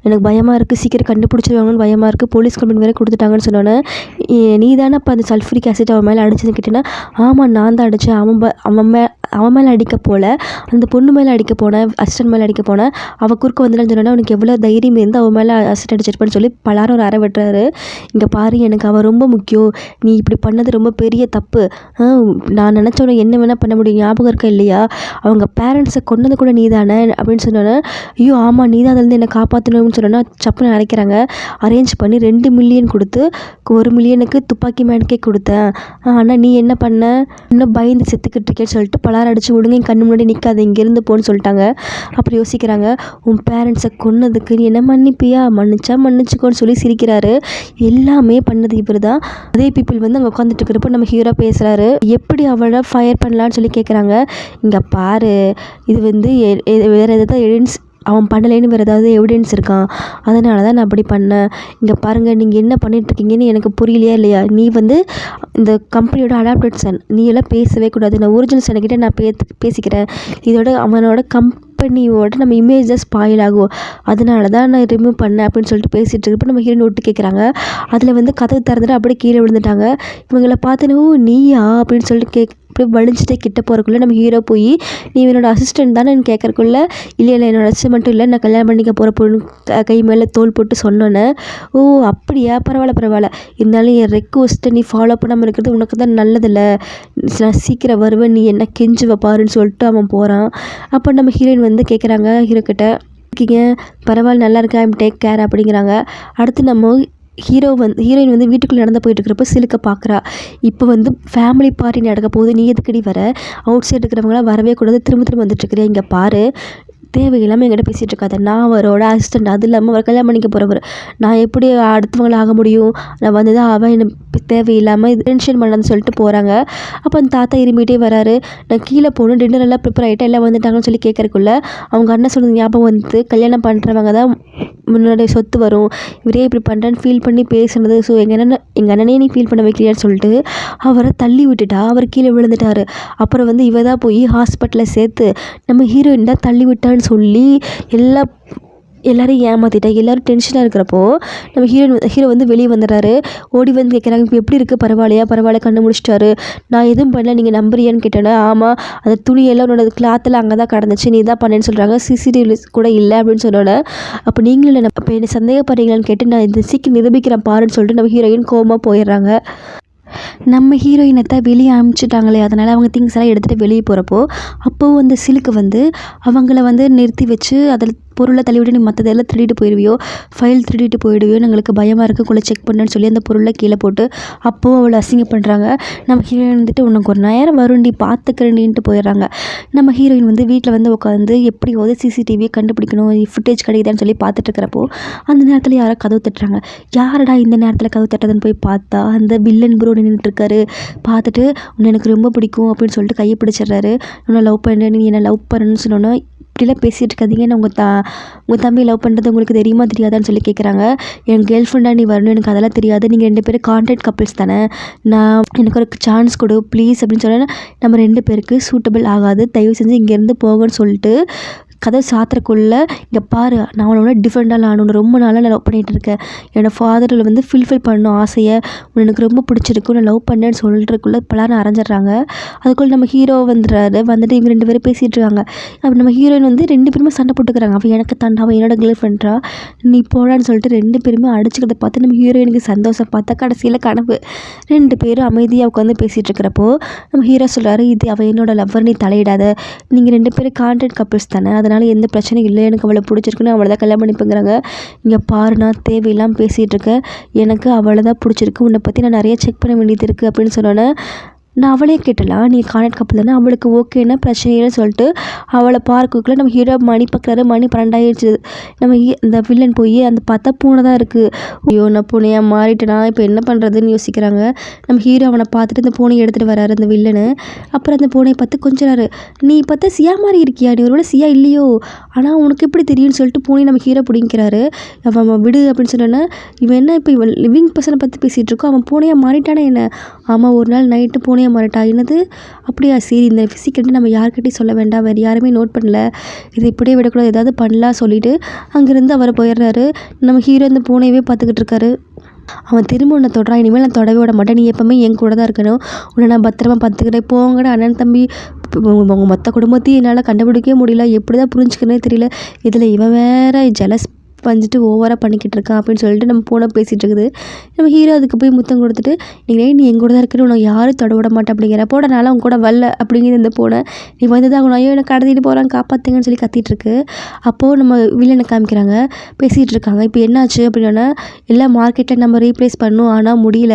எனக்கு பயமாக இருக்குது, சீக்கிரம் கண்டுபிடிச்சிருவாங்கன்னு பயமாக இருக்குது, போலீஸ் கம்ப்ளைண்ட் வேறு கொடுத்துட்டாங்கன்னு சொன்னோன்னே, நீ தானே அப்போ அந்த சல்ஃபரிக் ஆசிட் அவன் மேலே அடிச்சதுன்னு கேட்டேன்னா, ஆமாம் நான் தான் அடித்தேன், அவன் மேலே அடிக்க போல, அந்த பொண்ணு மேலே அடிக்க போனேன், அசிஸ்டன்ட் மேலே அடிக்க போனேன், அவள் குறுக்க வந்துடலான்னு சொன்னோன்னா அவனுக்கு எவ்வளோ தைரியம் இருந்து அவன் மேலே அசிஸ்ட் அடிச்சிருப்பான்னு சொல்லி பலாரும் ஒரு அறை வெட்டுறாரு. இங்கே பாரு, எனக்கு அவள் ரொம்ப முக்கியம், நீ இப்படி பண்ணது ரொம்ப பெரிய தப்பு, நான் நினச்சோன்னே என்ன வேணால் பண்ண முடியும், ஞாபகம் இருக்கா இல்லையா, அவங்க பேரண்ட்ஸை கொண்டது கூட நீ தானே அப்படின்னு சொன்னோன்னே, ஐயோ ஆமாம் நீ தான் அதுலேருந்து என்னை காப்பாற்றணும்னு சொன்னோன்னா சப்புன்னு அரைக்கிறாங்க. அரேஞ்ச் பண்ணி 2 மில்லியன் கொடுத்து 1 மில்லியனுக்கு துப்பாக்கி மேனுக்கே கொடுத்தேன், ஆனால் நீ என்ன பண்ண, இன்னும் பயந்து செத்துக்கிட்டு இருக்கேன்னு சொல்லிட்டு பலார் அடிச்சு விடுங்க, என் கண்ணு முன்னாடி நிற்காது, இங்கேருந்து போன்னு சொல்லிட்டாங்க. அப்புறம் யோசிக்கிறாங்க, உன் பேரண்ட்ஸை கொன்னதுக்கு நீ என்ன மன்னிப்பியா, மன்னிச்சுக்கோன்னு சொல்லி சிரிக்கிறாரு. எல்லாமே பண்ணது இவர் தான். அதே பீப்புள் வந்து அங்கே உட்காந்துட்டு இருக்கிறப்போ நம்ம ஹீரோ பேசுகிறாரு. எப்படி அவளை ஃபயர் பண்ணலான்னு சொல்லி கேட்குறாங்க. இங்கே பாரு, இது வந்து வேறு எதாவது எவிடன்ஸ் அவன் பண்ணலைன்னு வேறு ஏதாவது எவிடன்ஸ் இருக்கான், அதனால தான் நான் அப்படி பண்ணேன், இங்கே பாருங்கள் நீங்கள் என்ன பண்ணிகிட்ருக்கீங்கன்னு எனக்கு புரியலையா இல்லையா, நீ வந்து இந்த கம்பெனியோட அடாப்டட் சன், நீ எல்லாம் பேசவே கூடாது, நான் ஒரிஜினல் சன்கிட்ட நான் பேசிக்கிறேன், இதோட அவனோட கம்பெனியோட நம்ம இமேஜ் தான் ஸ்பாயில் ஆகும், அதனால தான் நான் ரிமூவ் பண்ணேன் அப்படின்னு சொல்லிட்டு பேசிகிட்டு இருக்கப்போ நம்ம ஹீரோயின் விட்டு கேட்குறாங்க. அதில் வந்து கதவு திறந்துட்டு அப்படியே கீழே விழுந்துட்டாங்க. இவங்களை பார்த்துன்னு நீயா அப்படின்னு சொல்லிட்டு அப்படியே வலிஞ்சிட்டே கிட்ட போகிறக்குள்ளே நம்ம ஹீரோ போய் நீ என்னோட அசிஸ்டன்ட் தானே கேட்கறக்குள்ள, இல்லை என்னோட அசிஸ்டன்ட் மட்டும் இல்லை, நான் கல்யாணம் பண்ணிக்க போகிற பொண்ணு கை மேலே தோல் போட்டு சொன்னோன்னே, ஓ அப்படியா பரவாயில்ல, இருந்தாலும் என் ரெக்வஸ்ட்டை நீ ஃபாலோ பண்ணாமல் இருக்கிறது உனக்கு தான் நல்லதில்லை, நான் சீக்கிரம் வருவேன், நீ என்ன கெஞ்சுவ பாருன்னு சொல்லிட்டு அவன் போகிறான். அப்போ நம்ம ஹீரோயின் வந்து கேட்குறாங்க ஹீரோ கிட்ட, இருக்கீங்க பரவாயில்ல நல்லா இருக்கா, ஐம் டேக் கேர் அப்படிங்கிறாங்க. அடுத்து நம்ம ஹீரோயின் வந்து வீட்டுக்குள்ளே நடந்து போயிட்டு இருக்கிறப்ப சிலுக்க பார்க்குறா. இப்போ வந்து ஃபேமிலி பார்ட்டி நடக்க போகுது, நீ எதுக்கடி வர, அவுட் சைடு இருக்கிறவங்களாம் வரவே கூடாது, திரும்ப வந்துட்டுருக்குறியா, இங்கே பாரு தேவையில்லாமல் என்கிட்ட பேசிகிட்டு இருக்காத, நான் அவரோட அசிஸ்டண்ட், அது இல்லாமல் அவர் கல்யாணம் பண்ணிக்க போகிறவர், நான் எப்படி அடுத்தவங்கள ஆக முடியும், நான் வந்து தான் அவன் என்னை தேவையில்லாமல் டென்ஷன் பண்ணான்னு சொல்லிட்டு போகிறாங்க. அப்போ அந்த தாத்தா இருமிகிட்டே வராரு. நான் கீழே போகணும், டின்னர் எல்லாம் ப்ரிப்பேர் ஆகிட்டு எல்லாம் வந்துட்டாங்கன்னு சொல்லி கேட்கறக்குள்ள அவங்க அண்ணன் சொன்னது ஞாபகம் வந்து கல்யாணம் பண்ணுறவங்க தான் முன்னாடி சொத்து வரும், இவரே இப்படி பண்ணுறான்னு ஃபீல் பண்ணி பேசுனது. ஸோ எங்கள் அண்ணனே நீ ஃபீல் பண்ண வைக்கிறியான்னு சொல்லிட்டு அவரை தள்ளி விட்டுட்டா. அவர் கீழே விழுந்துட்டார். அப்புறம் வந்து இவ தான் போய் ஹாஸ்பிட்டலில் சேர்த்து நம்ம ஹீரோயின் தான் தள்ளி விட்டான்னு சொல்லி எல்லாரையும் ஏமாற்றிட்டா. எல்லோரும் டென்ஷனாக இருக்கிறப்போ நம்ம ஹீரோ வந்து வெளியே வந்துடுறாரு. ஓடி வந்து கேட்குறாங்க, இப்போ எப்படி இருக்குது, பரவாயில்லையா? பரவாயில்ல, கண்ணு முடிச்சிட்டாரு. நான் எதுவும் பண்ணல, நீங்கள் நம்புறியான்னு கேட்டேன்னா, ஆமாம் அந்த துணியெல்லாம் உன்னோட கிளாத்தில் அங்கே தான் கடந்துச்சு, நீ தான் பண்ணேன்னு சொல்கிறாங்க, சிசிடிவி கூட இல்லை அப்படின்னு சொன்னோட, அப்போ நீங்களும் இல்லை, அப்போ என்ன சந்தேகப்படுறீங்களான்னு கேட்டு நான் இந்த சீக்கிரம் நிரூபிக்கிறேன் பாருன்னு சொல்லிட்டு நம்ம ஹீரோயின் கோவமாக போயிடுறாங்க. நம்ம ஹீரோயினை தான் வெளியே அனுப்பிச்சிட்டாங்களே, அதனால் அவங்க திங்ஸ் எல்லாம் எடுத்துகிட்டு வெளியே போகிறப்போ அப்போது அந்த சிலுக்கு வந்து அவங்கள வந்து நிறுத்தி வச்சு அதில் பொருளை தள்ளிவிட்டு நீ மற்றதெல்லாம் திருடிட்டு போயிடுவியோ, ஃபைல் திருடிட்டு போயிடுவியோ, எங்களுக்கு பயமாக இருக்குக்குள்ளே செக் பண்ணுன்னு சொல்லி அந்த பொருளை கீழே போட்டு அப்போது அவளை அசிங்கம் பண்ணுறாங்க. நம்ம ஹீரோயின் வந்துட்டு உனக்கு ஒரு நேரம் வருண்டி பார்த்துக்கிறேன்ட்டு போயிடுறாங்க. நம்ம ஹீரோயின் வந்து வீட்டில் வந்து உட்காந்து எப்படியாவது சிசிடிவியை கண்டுபிடிக்கணும், ஃபுட்டேஜ் கிடைக்குதான்னு சொல்லி பார்த்துட்டு இருக்கிறப்போ அந்த நேரத்தில் யாரோ கதவு தட்டுறாங்க. யாரடா இந்த நேரத்தில் கதவு தட்டுறதுன்னு போய் பார்த்தா அந்த வில்லன் ப்ரோ நின்றுட்டுருக்காரு. பார்த்துட்டு உன்னை எனக்கு ரொம்ப பிடிக்கும் அப்படின்னு சொல்லிட்டு கையை பிடிச்சிடுறாரு. உன்னை லவ் பண்ணுறேன், நீ என்னை லவ் பண்ணுன்னு சொன்னோன்னா இப்படிலாம் பேசிகிட்டு இருக்காதீங்க, நான் உங்கள் தம்பி லவ் பண்ணுறது உங்களுக்கு தெரியுமா தெரியாதான்னு சொல்லி கேட்குறாங்க. என் கேர்ள் ஃப்ரெண்டாக நீ வரணும், எனக்கு அதெல்லாம் தெரியாது, நீங்கள் 2 பேரும் கான்ட்ராக்ட் கப்பிள்ஸ் தானே, எனக்கு ஒரு சான்ஸ் கொடு ப்ளீஸ் அப்படின்னு சொன்னால் நம்ம 2 பேருக்கு சூட்டபிள் ஆகாது, தயவு செஞ்சு இங்கேருந்து போகன்னு சொல்லிட்டு கதவு சாத்திரக்குள்ளே இங்கே பாரு, நான் உன்னோட டிஃப்ரெண்டாக நான் உன்னை ரொம்ப நாளாக நான் லவ் பண்ணிகிட்டு இருக்கேன், என்னோடய ஃபாதரில் வந்து ஃபில்ஃபில் பண்ணணும் ஆசையை, உன்னை எனக்கு ரொம்ப பிடிச்சிருக்கு, நான் லவ் பண்ணேன்னு சொல்கிறதுக்குள்ளே பலான்னு அரைஞ்சிட்றாங்க. அதுக்குள்ளே நம்ம ஹீரோ வந்துடுறாரு. வந்துட்டு இவங்க 2 பேரும் பேசிகிட்டு இருக்காங்க. அப்போ நம்ம ஹீரோயின் வந்து 2 பேருமே சண்டை போட்டுக்கிறாங்க. அவன் எனக்கு தாண்டா, அவன் என்னோட கேர்ள் ஃப்ரெண்டா, நீ போடான்னு சொல்லிட்டு 2 பேருமே அடிச்சுக்கிறத பார்த்து நம்ம ஹீரோயினுக்கு சந்தோஷம். பார்த்தா கடைசியில் கனவு. 2 பேரும் அமைதியாக உட்காந்து பேசிகிட்டு இருக்கிறப்போ நம்ம ஹீரோ சொல்கிறாரு, இது அவன் என்னோட லவ்வர், நீ தலையிடாத, நீங்கள் 2 பேரும் கான்ட்ராக்ட் கப்பிள்ஸ் தானே, அதனால் எந்த பிரச்சனையும் இல்லை, எனக்கு அவளை பிடிச்சிருக்குன்னு அவளை தான் கல்யாணம் பண்ணிப்பேங்கிறாங்க. இங்கே பாரு, நான் தேவையில்லாமல் பேசிகிட்டு இருக்கேன், எனக்கு அவளை தான் பிடிச்சிருக்கு, உன்னை பற்றி நான் நிறைய செக் பண்ண வேண்டியது இருக்குது அப்படின்னு சொன்னோன்னே நான் அவளே கேட்டலாம், நீ கான்ட்ராக்ட் கப்பல் தானே, அவளுக்கு ஓகேன்னா பிரச்சனை இல்லைன்னு சொல்லிட்டு அவளை பார்க்குள்ள நம்ம ஹீரோ மணி பார்க்குறாரு. மணி 12 ஆயிடுச்சு. நம்ம இந்த வில்லன் போய் அந்த பார்த்தா பூனை தான் இருக்குது. ஐயோ நான் பூனையாக மாறிட்டேனா, இப்போ என்ன பண்ணுறதுன்னு யோசிக்கிறாங்க. நம்ம ஹீரோ அவனை பார்த்துட்டு இந்த பூனையை எடுத்துகிட்டு வராரு அந்த வில்லனு. அப்புறம் அந்த பூனையை பார்த்து கொஞ்சிறாரு, நீ பார்த்தா சியா மாதிரி இருக்கியா, நீ ஒருவேளை சியா இல்லையோ, ஆனால் உனக்கு எப்படி தெரியும்னு சொல்லிட்டு பூனை நம்ம ஹீரோ பிடிங்கிறாரு. அவன் விடு அப்படின்னு சொன்னோன்னே இவன் என்ன இப்போ இவன் லிவிங் பர்சனை பற்றி பேசிகிட்டு இருக்கோம், அவன் பூனையாக மாறிட்டானே என்ன, ஆமாம் ஒரு நாள் நைட்டு பூனையை மாறிட்டா, என்னது அப்படியா, சரி இந்த ஃபிசிக்கல்ட்டு நம்ம யார்கிட்டையும் சொல்ல வேண்டாம், வேறு யாருமே நோட் பண்ணல, இது இப்படியே விடக்கூடாது, ஏதாவது பண்ணலாம் சொல்லிவிட்டு அங்கேருந்து அவர் போயிடுறாரு. நம்ம ஹீரோ இந்த பூனையவே பார்த்துக்கிட்டு இருக்காரு. அவன் திரும்ப உன்னை தொடுறான், இனிமேல் நான் தொடவே விட மாட்டேன், நீ எப்போவுமே என் கூட தான் இருக்கணும், உன்னை நான் பத்திரமா பார்த்துக்கிறேன், போங்கடா அண்ணன் தம்பி, உங்கள் மொத்த குடும்பத்தையும் என்னால் கண்டுபிடிக்கவே முடியல, எப்படி தான் புரிஞ்சுக்கிறனே தெரியல, இதில் இவன் வேறு ஜெலஸ் வந்துட்டு ஓவராக பண்ணிக்கிட்டு இருக்கான் அப்படின்னு சொல்லிட்டு நம்ம பூனை பேசிகிட்டு இருக்குது. நம்ம ஹீரோ அதுக்கு போய் முத்தம் கொடுத்துட்டு, நீங்கள் நீ என் கூட தான் இருக்கிற, உனக்கு யாரும் தொட விட மாட்டேன் அப்படிங்கிற, போட நாளாக உங்க கூட வரல அப்படிங்கிற இந்த பூனை, நீ வந்து தான் ஐயோ எனக்கு கடத்திட்டு போகிறான் காப்பாற்றுங்கன்னு சொல்லி கத்திட்டு இருக்கு. அப்போது நம்ம வில்லனை காமிக்கிறாங்க, பேசிகிட்டு இருக்காங்க. இப்போ என்னாச்சு அப்படின்னா, எல்லாம் மார்க்கெட்டில் நம்ம ரீப்ளேஸ் பண்ணணும், ஆனால் முடியல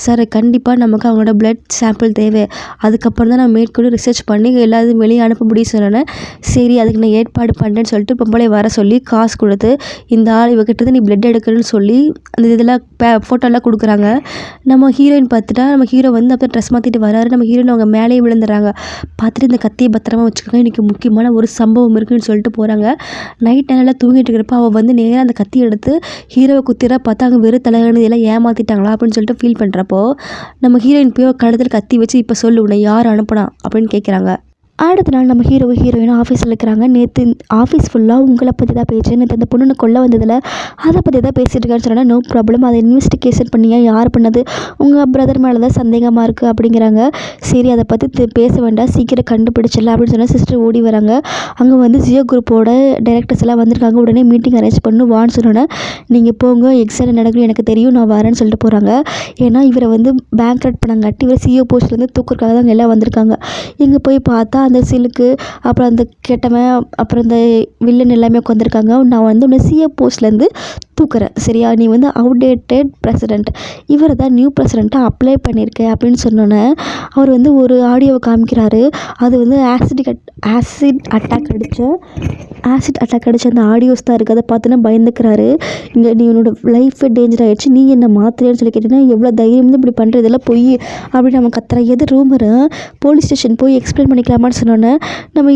சார், கண்டிப்பாக நமக்கு அவங்களோட பிளட் சாம்பிள் தேவை, அதுக்கப்புறம் தான் நான் மேற்கொண்டு ரிசர்ச் பண்ணி எல்லாத்தையும் வெளியே அனுப்ப முடியும் சொன்னேன். சரி அதுக்கு நான் ஏற்பாடு பண்ணுறேன்னு சொல்லிட்டு பொம்பளை வர சொல்லி காசு கொடுத்து, இந்த ஆள் இவகிட்ட நீ பிளட் எடுக்கணும்னு சொல்லி அந்த இதெல்லாம் ஃபோட்டோலாம் கொடுக்குறாங்க. நம்ம ஹீரோயின் பார்த்துட்டா நம்ம ஹீரோ வந்து அப்புறம் ட்ரெஸ் மாற்றிட்டு வராரு. நம்ம ஹீரோயின் அவங்க மேலேயே விழுந்துடுறாங்க. பார்த்துட்டு இந்த கத்தியை பத்திரமா வச்சுக்கோங்க, இன்றைக்கி முக்கியமான ஒரு சம்பவம் இருக்குதுன்னு சொல்லிட்டு போகிறாங்க. நைட் நல்லா தூங்கிட்டு இருக்கிறப்ப அவள் வந்து நேராக அந்த கத்தி எடுத்து ஹீரோவை குத்திரா பார்த்தா அங்கே வெறும் தலைகணு இதெல்லாம் ஏமாற்றிட்டாங்களா அப்படின்னு சொல்லிட்டு ஃபீல் பண்ணுறப்போ நம்ம ஹீரோயின் போய் கழுத்தில் கத்தி வச்சு இப்போ சொல்லு உன்னை யார் அனுப்புனா அப்படின்னு கேட்குறாங்க. அடுத்த நாள் நம்ம ஹீரோயினும் ஆஃபீஸில் இருக்கிறாங்க. நேற்று ஆஃபீஸ் ஃபுல்லாக உங்களை பற்றி தான் பேச்சு, நேற்று அந்த பொண்ணு கொல்ல வந்ததில் அதை பற்றி தான் பேசிகிட்டு இருக்கான்னு சொன்னால், நோ ப்ராப்ளம், அதை இன்வெஸ்டிகேஷன் பண்ணியா, யார் பண்ணது, உங்கள் பிரதர் மேலே தான் சந்தேகமாக இருக்குது அப்படிங்கிறாங்க. சரி அதை பற்றி பேச வேண்டாம், சீக்கிரம் கண்டுபிடிச்சிடலாம் அப்படின்னு சொன்னால் சிஸ்டர் ஓடி வராங்க. அங்கே வந்து ஜியோ குரூப்போட டைரக்டர்ஸ் எல்லாம் வந்திருக்காங்க. உடனே மீட்டிங் அரேஞ்ச் பண்ணு வான்னு சொன்னோன்னே, நீங்கள் போங்க எக்ஸாம் நடக்கணும் எனக்கு தெரியும் நான் வரேன்னு சொல்லிட்டு போகிறாங்க. ஏன்னா இவரை வந்து பேங்க் ரட் பண்ணாங்காட்டி இவர் சிஓ போஸ்ட்லேருந்து தூக்குறதுக்காக தான் எல்லாம் வந்திருக்காங்க. இங்கே போய் பார்த்தா அந்த சிலுக்கு அப்புறம் அந்த கெட்டவன் அப்புறம் இந்த வில்லன் எல்லாமே உட்காந்துருக்காங்க. நான் வந்து உன்னை சிஏ போஸ்ட்லேருந்து தூக்குறேன் சரியா, நீ வந்து அவுடேட்டட் பிரசிடெண்ட், இவர் தான் நியூ பிரசிடெண்ட்டாக அப்ளை பண்ணியிருக்கேன் அப்படின்னு சொன்னோன்னே அவர் வந்து ஒரு ஆடியோவை காமிக்கிறாரு. அது வந்து ஆசிட் அட்டாக் அடித்த அந்த ஆடியோஸ் தான் இருக்குது. அதை பார்த்துன்னா பயந்துக்கிறாரு. இங்கே நீ உன்னோட லைஃபே டேஞ்சர் ஆகிடுச்சு, நீ என்ன மாத்திரேன்னு சொல்லி கேட்டீங்கன்னா எவ்வளோ தைரியம் வந்து இப்படி பண்ணுறதெல்லாம் பொய் அப்படின்னு நம்ம கத்துற. எது ரூமரு, போலீஸ் ஸ்டேஷன் போய் எக்ஸ்பிளைன் பண்ணிக்கலாமான்னு சொன்னோன்னே நம்ம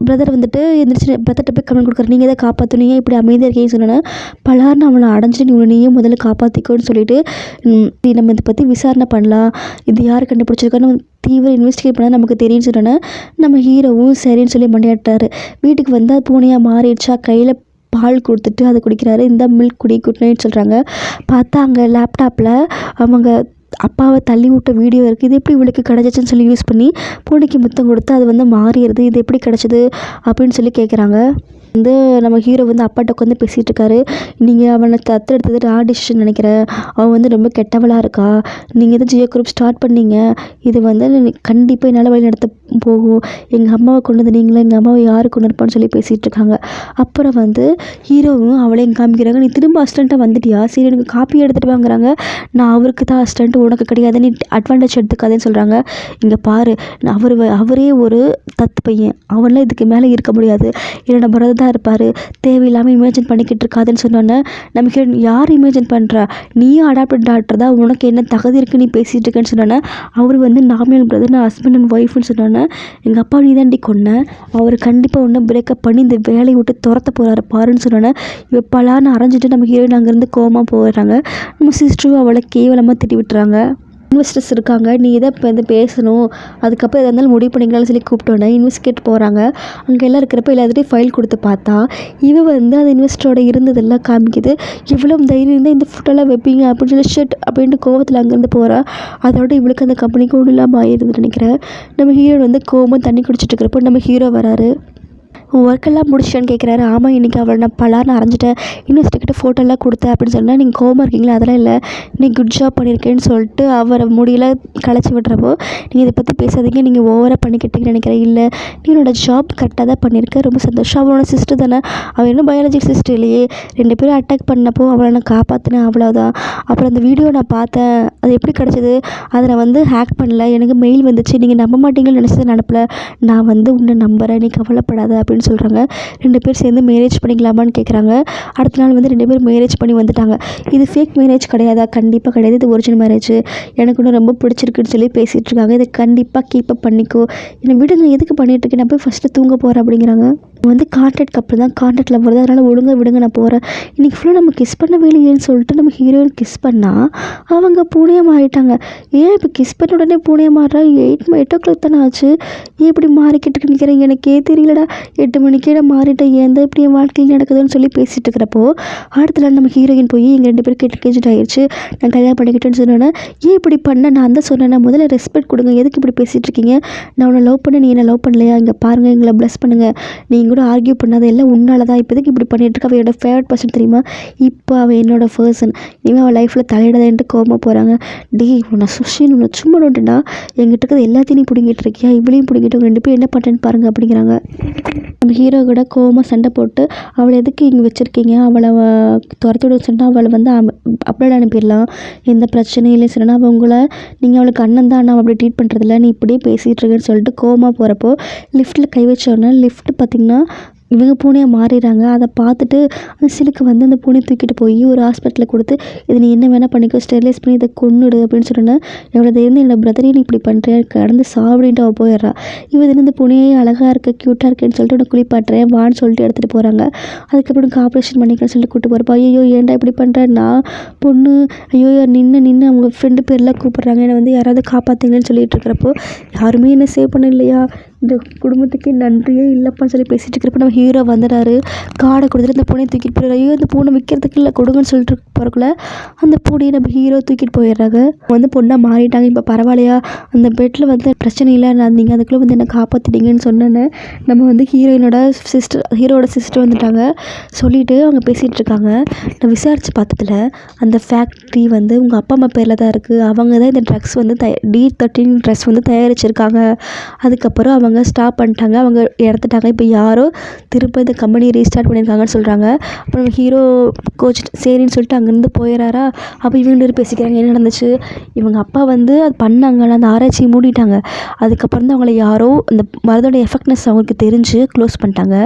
பிரதர் வந்துட்டு எந்திரிச்சு பிரதர்கிட்ட போய் கமெண்ட் கொடுக்குறாரு, நீங்கள் எதை காப்பாற்றணும், ஏன் இப்படி அமைதியாக இருக்கீங்கன்னு சொன்னோன்னே, பலார்னு அவனை அடைஞ்சிட்டு நீ நீயே முதல்ல காப்பாற்றிக்கோன்னு சொல்லிட்டு நம்ம இதை பற்றி விசாரணை பண்ணலாம், இது யார் கண்டுபிடிச்சிருக்கான்னு தீவிர இன்வெஸ்டிகேட் பண்ணால் நமக்கு தெரியும்னு சொன்னோன்னே நம்ம ஹீரோவும் சரின்னு சொல்லி மண்டியாட்டாரு. வீட்டுக்கு வந்தால் பூனையாக மாறிடுச்சா, கையில் பால் கொடுத்துட்டு அதை குடிக்கிறாரு. இந்த மில்க் குடி, குட் நைட் சொல்கிறாங்க. பார்த்தா அங்கே லேப்டாப்பில் அவங்க அப்பாவை தள்ளி விட்ட வீடியோ இருக்குது. இது எப்படி இவளுக்கு கிடச்சிச்சின்னு சொல்லி யூஸ் பண்ணி பூனைக்கு முத்தம் கொடுத்து அது வந்து மாறிடுது. இது எப்படி கிடச்சிது அப்படின்னு சொல்லி கேட்குறாங்க. வந்து நம்ம ஹீரோ வந்து அப்பாட்ட உட்காந்து பேசிகிட்டு இருக்காரு. நீங்கள் அவனை தத்தெடுத்தது நான் டிசிஷன் நினைக்கிறேன், அவன் வந்து ரொம்ப கெட்டவளாக இருக்கா, நீங்கள் எது ஜியோ குரூப் ஸ்டார்ட் பண்ணீங்க, இது வந்து கண்டிப்பாக என்னால் வழி நடத்த போகும், எங்கள் அம்மாவை கொண்டு வந்து நீங்களே எங்கள் அம்மாவை யார் கொண்டு இருப்பான்னு சொல்லி பேசிகிட்டு இருக்காங்க. அப்புறம் வந்து ஹீரோவும் அவளையும் காமிக்கிறாங்க. நீ திரும்ப அசிஸ்டண்ட்டாக வந்துட்டியா, சரி எனக்கு காப்பி எடுத்துகிட்டு வாங்குறாங்க, நான் அவருக்கு தான் அசிஸ்டண்ட், உனக்கு கிடையாது, நீ அட்வான்டேஜ் எடுத்துக்காதேன்னு சொல்கிறாங்க. இங்கே பாரு, அவரே ஒரு தத்து பையன், அவன்லாம் இதுக்கு மேலே இருக்க முடியாது, என்னோட பிரதர் தான் இருப்பார், தேவையில்லாமல் இமேஜின் பண்ணிக்கிட்டு இருக்காதுன்னு சொன்னோன்னே நமக்கு யார் இமேஜின் பண்ணுறா, நீயும் அடாப்டட் டாக்டர் தான், உனக்கு என்ன தகுதி இருக்குது நீ பேசிகிட்டு இருக்கேன்னு சொன்னோன்னே அவர் வந்து நாமினல் பிரதர், நான் ஹஸ்பண்ட் அண்ட் ஒய்ஃப்னு சொன்னோன்னே எங்கள் அப்பா நீ தாண்டி கொன்ன, அவர் கண்டிப்பாக ஒன்று பிரேக்கப் பண்ணி இந்த வேலையை விட்டு துரத்த போகிறாரு பாருன்னு சொன்னோன்னே எப்பலான்னு அரைஞ்சிட்டு நம்ம ஹீரோயின் அங்கேருந்து கோமா போயிடுறாங்க. நம்ம சிஸ்டரும் அவளை கேவலமாக திட்டி விட்டுறாங்க. இன்வெஸ்டர்ஸ் இருக்காங்க, நீ இதை இப்போ வந்து பேசணும், அதுக்கப்புறம் எதாக இருந்தாலும் முடிவு பண்ணிக்கலாம்னு சொல்லி கூப்பிட்டோன்னே இன்வெஸ்டிகேட் போகிறாங்க. அங்கே எல்லாம் இருக்கிறப்ப எல்லாத்துட்டையும் ஃபைல் கொடுத்து பார்த்தா வந்து அந்த இன்வெஸ்டரோட இருந்ததெல்லாம் காமிக்குது. இவ்வளோ தைரியம் இருந்தால் இந்த ஃபுட்டெல்லாம் வைப்பீங்க அப்படின்னு சொல்லி ஷர்ட் அப்படின்ட்டு கோவத்தில் அங்கேருந்து போகிறா. அதோட இவளுக்கு அந்த கம்பெனிக்கு ஒன்றும் இல்லாமல் ஆயிடுதுன்னு நினைக்கிறேன். நம்ம ஹீரோ வந்து கோவம் தண்ணி குடிச்சிட்டு இருக்கிறப்போ நம்ம ஹீரோ வராரு. ஒர்க்கெல்லாம் முடிச்சிட்டான்னு கேட்குறாரு. ஆமாம், இன்றைக்கி அவளை நான் பலார்னு அரைஞ்சிட்டேன், இன்வெஸ்டிகிட்ட ஃபோட்டோலாம் கொடுத்தேன் அப்படின்னு சொன்னால் நீங்கள் கோவமாக இருக்கீங்களா, அதெல்லாம் இல்லை, நீ குட் ஜாப் பண்ணியிருக்கேன்னு சொல்லிட்டு அவரை முடியல களைச்சி விட்றப்போ நீங்கள் இதை பற்றி பேசாதீங்க, நீங்கள் ஓவராக பண்ணிக்கிட்டீங்கன்னு நினைக்கிறேன், இல்லை நீ என்னோட ஜாப் கரெக்டாக தான் பண்ணியிருக்கேன், ரொம்ப சந்தோஷம், அவளோட சிஸ்டர் தானே, அவள் இன்னும் பயாலஜிக் சிஸ்டர் இல்லையே, 2 பேரும் அட்டாக் பண்ணப்போ அவளை நான் காப்பாற்றினேன், அவ்வளோதான். அப்புறம் அந்த வீடியோ நான் பார்த்தேன், அது எப்படி கிடச்சிது, அதை நான் வந்து ஹேக் பண்ணல, எனக்கு மெயில் வந்துச்சு, நீங்கள் நம்ப மாட்டீங்கன்னு நினச்சதை அனுப்பல, நான் வந்து உன்னை நம்புகிறேன், நீ கவலைப்படாத அப்படின்னு சொல்கிறாங்க. 2 பேர் சேர்ந்து மேரேஜ் பண்ணிக்கலாமான்னு கேட்குறாங்க. அடுத்த நாள் வந்து 2 பேர் மேரேஜ் பண்ணி வந்துட்டாங்க. இது ஃபேக் மேரேஜ் கிடையாதா, கண்டிப்பாக கிடையாது, இது ஒரிஜினல் மேரேஜ், எனக்கு இன்னும் ரொம்ப பிடிச்சிருக்குன்னு சொல்லி பேசிகிட்டு இருக்காங்க. இதை கண்டிப்பாக கீப்பப் பண்ணிக்கோ, என்னை விடுங்க, எதுக்கு பண்ணிகிட்டு இருக்கேன், நான் போய் ஃபஸ்ட்டு தூங்க போகிறேன் அப்படிங்கிறாங்க. வந்து கான்ட்ராக்ட் கப்பல் தான், கான்ட்ராக்ட் லவர் தான், அதனால் ஒழுங்காக விடுங்க, நான் போகிறேன். இன்றைக்கி ஃபுல்லாக நம்ம கிஸ் பண்ண வேலையேன்னு சொல்லிட்டு நம்ம ஹீரோயின் கிஸ் பண்ணால் அவங்க பூனையாக மாறிட்டாங்க. ஏன் இப்போ கிஸ் பண்ண உடனே பூனையாக மாறுறா, 8 தானே ஆச்சு, ஏன் இப்படி மாறிக்கிட்டு நிற்கிறேன், எனக்கே தெரியலடா, 8 மணிக்கே நான் மாறிட்டேன், ஏன் தான் இப்படி என் வாழ்க்கையில் நடக்குதுன்னு சொல்லி பேசிகிட்டு இருக்கிறப்போ அடுத்த நாள் நம்ம ஹீரோயின் போய் எங்கள் 2 பேரும் கேட்டு ஆயிடுச்சு, நான் கல்யாணம் பண்ணிக்கிட்டேன்னு சொன்னோன்னே ஏன் இப்படி பண்ண, நான் தான் சொன்னேன், முதல்ல ரெஸ்பெக்ட் கொடுங்க, எதுக்கு இப்படி பேசிகிட்டு இருக்கீங்க, நான் உன்னை லவ் பண்ண, நீ என்ன லவ் பண்ணலையா, இங்கே பாருங்கள், எங்களை ப்ளஸ் பண்ணுங்கள், நீங்கள் கூட ஆர்கியூ பண்ணாத, எல்லாம் உன்னால தான், இப்போதைக்கு இப்படி பண்ணிட்டு இருக்கா, அவள் என்னோட ஃபேவரட் பர்சன் தெரியுமா, இப்போ அவள் என்னோட பர்சன், இனிமேல் அவள் லைஃப்பில் தலையிடாதேன்ட்டு கோவமாக போகிறாங்க. உன்னை சுஷின்னு உன்னை சும்மா நோட்டுண்டா, எங்கிட்ட இருக்கிறது எல்லாத்தையும் நீ பிடிங்கிட்டு இருக்கியா, இவளையும் பிடிங்கிட்டு 2 பேரும் என்ன பண்ணுறேன்னு பாருங்கள் அப்படிங்கிறாங்க. நம்ம ஹீரோ கூட கோவமாக சண்டை போட்டு அவளை எதுக்கு இங்கே வச்சுருக்கீங்க, அவளை துரத்தி விட சொன்னால் அவளை வந்து அப்டேட் அனுப்பிடலாம், எந்த பிரச்சனையும் இல்லை சொன்னால் அவங்கள நீங்கள் அவளுக்கு அண்ணன் தான், ஆனால் அப்படி ட்ரீட் பண்ணுறதில்ல, நீ இப்படியே பேசிகிட்டு இருக்கேன்னு சொல்லிட்டு கோவமாக போகிறப்போ லிஃப்ட்டில் கை வச்சோன்னே லிஃப்ட் பார்த்திங்கன்னா இவங்க பூனையாக மாறிடுறாங்க. அதை பார்த்துட்டு அந்த சிலுக்கு வந்து அந்த பூனை தூக்கிட்டு போய் ஒரு ஹாஸ்பிட்டலில் கொடுத்து இது நீ என்ன வேணால் பண்ணிக்கோ, ஸ்டெர்லைஸ் பண்ணி இதை கொன்னுடு அப்படின்னு சொன்னேன். எவ்வளோ இருந்து என்னோட பிரதரையும் நீ இப்படி பண்ணுறேன் கடந்து சாப்பிடின்ட்டு அவள் போயிடுறா. இவன் இந்த பூனையே அழகாக இருக்க க்யூட்டாக இருக்கேன்னு சொல்லிட்டு உன்னை குளிப்பாட்டுறேன் வான்னு சொல்லிட்டு எடுத்துகிட்டு போகிறாங்க. அதுக்கப்புறம் ஆப்ரேஷன் பண்ணிக்கலாம்னு சொல்லிட்டு கூப்பிட்டு போகிறப்ப ஐயோ ஏன்டா இப்படி பண்ணுறேன், நான் பொண்ணு, ஐயோ நின்று அவங்க ஃப்ரெண்டு பேர்லாம் கூப்பிட்றாங்க, என்னை வந்து யாராவது காப்பாற்றுங்கன்னு சொல்லிட்டு இருக்கிறப்போ யாருமே என்ன சேவ் பண்ண இல்லையா, இந்த குடும்பத்துக்கே நன்றியே இல்லைப்பான்னு சொல்லி பேசிகிட்டு இருக்கிறப்ப நம்ம ஹீரோ வந்துடுறாரு. காடை கொடுத்துட்டு அந்த பூனையை தூக்கிட்டு போயிடுறாரு. ஐயோ இந்த பூனை விற்கிறதுக்கு இல்லை கொடுங்கன்னு சொல்லிட்டு போகிறக்குள்ள அந்த பூனையை நம்ம ஹீரோ தூக்கிட்டு போயிடுறாங்க. வந்து பொண்ணாக மாறிட்டாங்க, இப்போ பரவாயில்லையா, அந்த பெட்டில் வந்து பிரச்சனை இல்லை, நீங்கள் அதுக்குள்ளே வந்து என்ன காப்பாற்றிட்டீங்கன்னு சொன்னேன்னு நம்ம வந்து ஹீரோட சிஸ்டர் வந்துட்டாங்க. சொல்லிவிட்டு அவங்க பேசிகிட்டு இருக்காங்க. நான் விசாரித்து பார்த்ததில் அந்த ஃபேக்ட்ரி வந்து உங்கள் அப்பா அம்மா பேரில் தான் இருக்குது, அவங்க தான் இந்த ட்ரக்ஸ் வந்து D13 ட்ரக்ஸ் வந்து தயாரிச்சிருக்காங்க. அதுக்கப்புறம் அவங்க ஸ்டாப் பண்ணிட்டாங்க, அவங்க இறந்துட்டாங்க, இப்போ யாரோ திரும்ப இந்த கம்பெனி ரீஸ்டார்ட் பண்ணியிருக்காங்கன்னு சொல்கிறாங்க. அப்புறம் ஹீரோ கோச் சரின்னு சொல்லிட்டு அங்கேருந்து போயிடறாரா. அப்போ இவங்க பேசிக்கிறாங்க என்ன நடந்துச்சு, இவங்க அப்பா வந்து அது பண்ணாங்க, அந்த ஆராய்ச்சியை மூடிட்டாங்க, அதுக்கப்புறம் தான் அவங்கள யாரோ அந்த மருந்தோட எஃபெக்ட்னஸ் அவங்களுக்கு தெரிஞ்சு க்ளோஸ் பண்ணிட்டாங்க.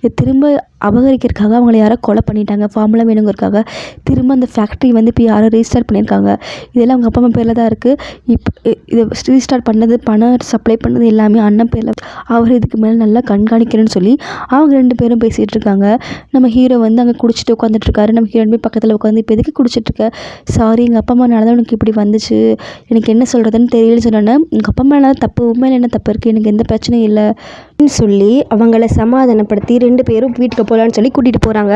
இது திரும்ப அபகரிக்கிறதுக்காக அவங்கள யாரோ கொலை பண்ணிட்டாங்க, ஃபார்முலா வேணுங்கிறதுக்காக. திரும்ப அந்த ஃபேக்ட்ரி வந்து இப்போ யாரோ ரீஸ்டார்ட் பண்ணியிருக்காங்க. இதெல்லாம் அவங்க அப்பா அம்மா பேரில் தான் இருக்குது. இதை ரீஸ்டார்ட் பண்ணது, பணம் சப்ளை பண்ணது எல்லாமே அண்ணன் பேரில். அவர் இதுக்கு மேலே நல்லா கண்காணிக்கிறேன்னு சொல்லி அவங்க 2 பேரும் பேசிகிட்டு இருக்காங்க. நம்ம ஹீரோ வந்து அங்கே குடிச்சிட்டு உட்காந்துட்ருக்காரு. நம்ம ஹீரோயின் போய் பக்கத்தில் உட்காந்து, இப்போ எதுக்கு குடிச்சிட்ருக்க? சாரி, எங்கள் அப்பா அம்மானால தான் உனக்கு இப்படி வந்துச்சு, எனக்கு என்ன சொல்கிறதுன்னு தெரியலன்னு சொன்னோன்னே, உங்கள் அப்பா அம்மா தான் தப்பு, உண்மையில என்ன தப்பு இருக்குது, எனக்கு எந்த பிரச்சனையும் இல்லை சொல்லி அவங்கள சமாதானப்படுத்தி 2 பேரும் வீட்டுக்கு போகலான்னு சொல்லி கூட்டிகிட்டு போகிறாங்க.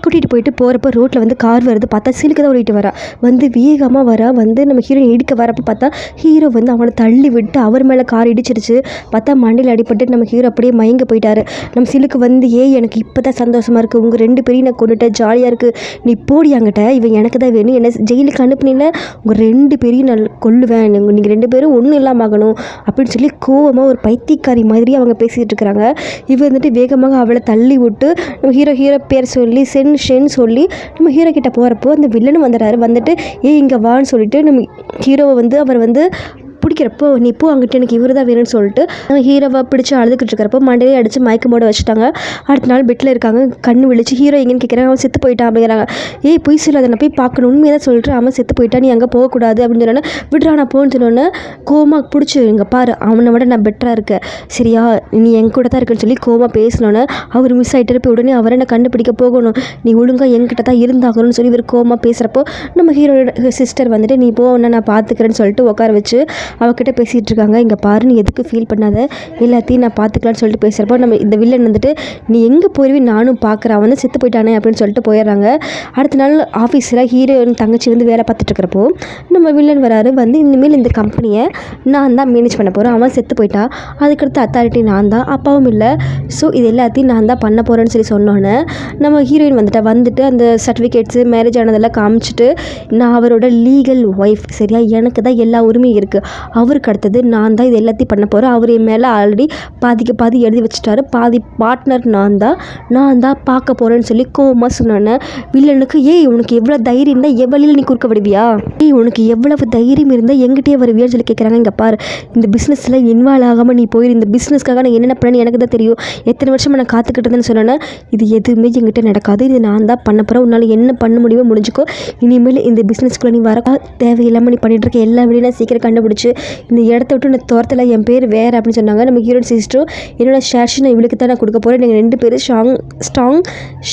கூட்டிகிட்டு போயிட்டு போகிறப்ப ரோட்டில் வந்து கார் வருது. பார்த்தா சிலுக்கு தான் ஓடிட்டு வரா. வந்து வேகமாக வரா. வந்து நம்ம ஹீரோயின் இடிக்க வரப்போ பார்த்தா ஹீரோ வந்து அவங்கள தள்ளி விட்டு அவர் மேலே கார் இடிச்சிருச்சு. பார்த்தா மண்டையில் அடிபட்டு நம்ம ஹீரோ அப்படியே மயங்க போயிட்டாரு. நம்ம சிலுக்கு வந்து, எனக்கு இப்போ தான் சந்தோஷமாக இருக்குது, உங்கள் 2 பேரையும் நான் கொண்டுட்டேன், ஜாலியாக இருக்குது, நீ போடி அங்கிட்ட, இவன் எனக்கு தான் வேணும், என்ன ஜெயிலுக்கு அனுப்புனீங்கள, உங்கள் 2 பேரையும் நான் கொல்லுவேன், நீங்கள் 2 பேரும் ஒன்றும் இல்லாமல் ஆகணும் அப்படின்னு சொல்லி கோவமாக ஒரு பைத்தியக்காரி மாதிரி அவங்க பேசிட்டு இருக்கிறாங்க. இவ வந்துட்டு வேகமாக அவளை தள்ளி விட்டு நம்ம ஹீரோ பேர் சொல்லி ஷென் சொல்லி நம்ம ஹீரோ கிட்ட போகிறப்போ அந்த வில்லனும் வந்துடுறாரு. வந்துட்டு இங்கே வான்னு சொல்லிட்டு நம்ம ஹீரோவை வந்து அவர் வந்து பிடிக்கிறப்போ, நீ போ அங்கிட்ட, எனக்கு இவர் தான் வேணும்னு சொல்லிட்டு நம்ம ஹீரோவை பிடிச்சி அழுதுகிட்டு இருக்கிறப்போ மண்டையை அடித்து மயக்கமோட வச்சுட்டாங்க. அடுத்த நாள் பெட்டில் இருக்காங்க. கண்ணு விழிச்சு ஹீரோ எங்கேன்னு கேட்குறாங்க. அவன் செத்து போயிட்டான் அப்படிங்கிறாங்க. போய் சொல்லாத, நான் போய் பார்க்கணும், உண்மையை தான் சொல்லிட்டு அவன் செத்து போயிட்டான், நீ அங்கே போகக்கூடாது அப்படின்னு சொன்னோன்னே, விட்றா நான் போன்னு சொன்னோன்னே கோமா பிடிச்சி, இங்கே பாரு, அவனை விட நான் பெட்டராக இருக்கேன், சரியா, நீ என் கூட தான் இருக்குன்னு சொல்லி கோமா பேசினோன்னே அவர் மிஸ் ஆகிட்டு இருப்ப உடனே அவரை நான் கண்டுபிடிக்க போகணும், நீ ஒழுங்காக என்கிட்ட தான் இருந்தாகணும்னு சொல்லி இவர் கோமா பேசுகிறப்போ நம்ம ஹீரோட சிஸ்டர் வந்துட்டு, நீ போ, நான் பார்த்துக்கிறேன்னு சொல்லிட்டு உட்கார வச்சு அவகிட்ட பேசிகிட்டு இருக்காங்க. இங்கே பாரு, நீ எதுக்கு ஃபீல் பண்ணாத, எல்லாத்தையும் நான் பார்த்துக்கலான்னு சொல்லிட்டு பேசுகிறப்போ நம்ம இந்த வில்லன் வந்துட்டு, நீ எங்கே போயிருவி, நானும் பார்க்குறேன், அவன் வந்து செத்து போயிட்டானே அப்படின்னு சொல்லிட்டு போயிடுறாங்க. அடுத்த நாள் ஆஃபீஸில் ஹீரோயின் தங்கச்சி வந்து வேலை பார்த்துட்ருக்கிறப்போ நம்ம வில்லன் வராரு. வந்து இனிமேல் இந்த கம்பெனியை நான் தான் மேனேஜ் பண்ண போகிறேன், அவன் செத்து போயிட்டான், அதுக்கடுத்து அத்தாரிட்டி நான் தான், அப்பாவும் இல்லை, ஸோ இது எல்லாத்தையும் நான் தான் பண்ண போகிறேன்னு சொல்லி சொன்னோன்னே நம்ம ஹீரோயின் வந்துட்டு அந்த சர்டிஃபிகேட்ஸு மேரேஜ் ஆனதெல்லாம் காமிச்சிட்டு, நான் அவரோட லீகல் ஒய்ஃப், சரியா, எனக்கு தான் எல்லா உரிமையும் இருக்குது, அவருக்கு அடுத்தது நான் தான் இது எல்லாத்தையும் பண்ண போகிறேன், அவர் என் மேலே ஆல்ரெடி பாதிக்கு பாதி எழுதி வச்சுட்டாரு, பாதி பார்ட்னர் நான் தான் பார்க்க போகிறேன்னு சொல்லி கோவமாக சொன்னோன்னே வில்லனுக்கு, உனக்கு எவ்வளோ தைரியம் இருந்தால் எவ்வளியில் நீ குறுக்க விடுவியா, உனக்கு எவ்வளவு தைரியம் இருந்தால் எங்கிட்டே வருவியான்னு சொல்லி கேட்குறாங்க. இங்கே பாரு, இந்த பிஸ்னஸில் இன்வால்வ் ஆகாமல் நீ போயிரு, இந்த பிஸ்னஸ்க்காக நான் என்னென்ன பண்ணேன்னு எனக்கு தான் தெரியும், எத்தனை வருஷமாக நான் காத்துக்கிட்டு இருந்தேன்னு சொன்னோன்னே, இது எதுவுமே எங்கிட்ட நடக்காது, இது நான் தான் பண்ண போகிறேன், உன்னால் என்ன பண்ண முடியுமோ முடிஞ்சுக்கோ, இனிமேல் இந்த பிஸ்னஸ்க்குள்ளே நீ வர தேவையில்லாமல் நீ பண்ணிகிட்டு இருக்க எல்லா வேலையும் நான் சீக்கிரம் கண்டுபிடிச்சி இந்த இடத்த விட்டு நான் தோரத்தில், என் பேர் வேறு அப்படின்னு சொன்னாங்க. நம்ம ஹீரோயின் சிஸ்டரும், என்னோட ஷேர்ஸ் நான் இவளுக்கு தான் நான் கொடுக்க போகிறேன், நீங்கள் 2 பேரும் ஸ்ட்ராங்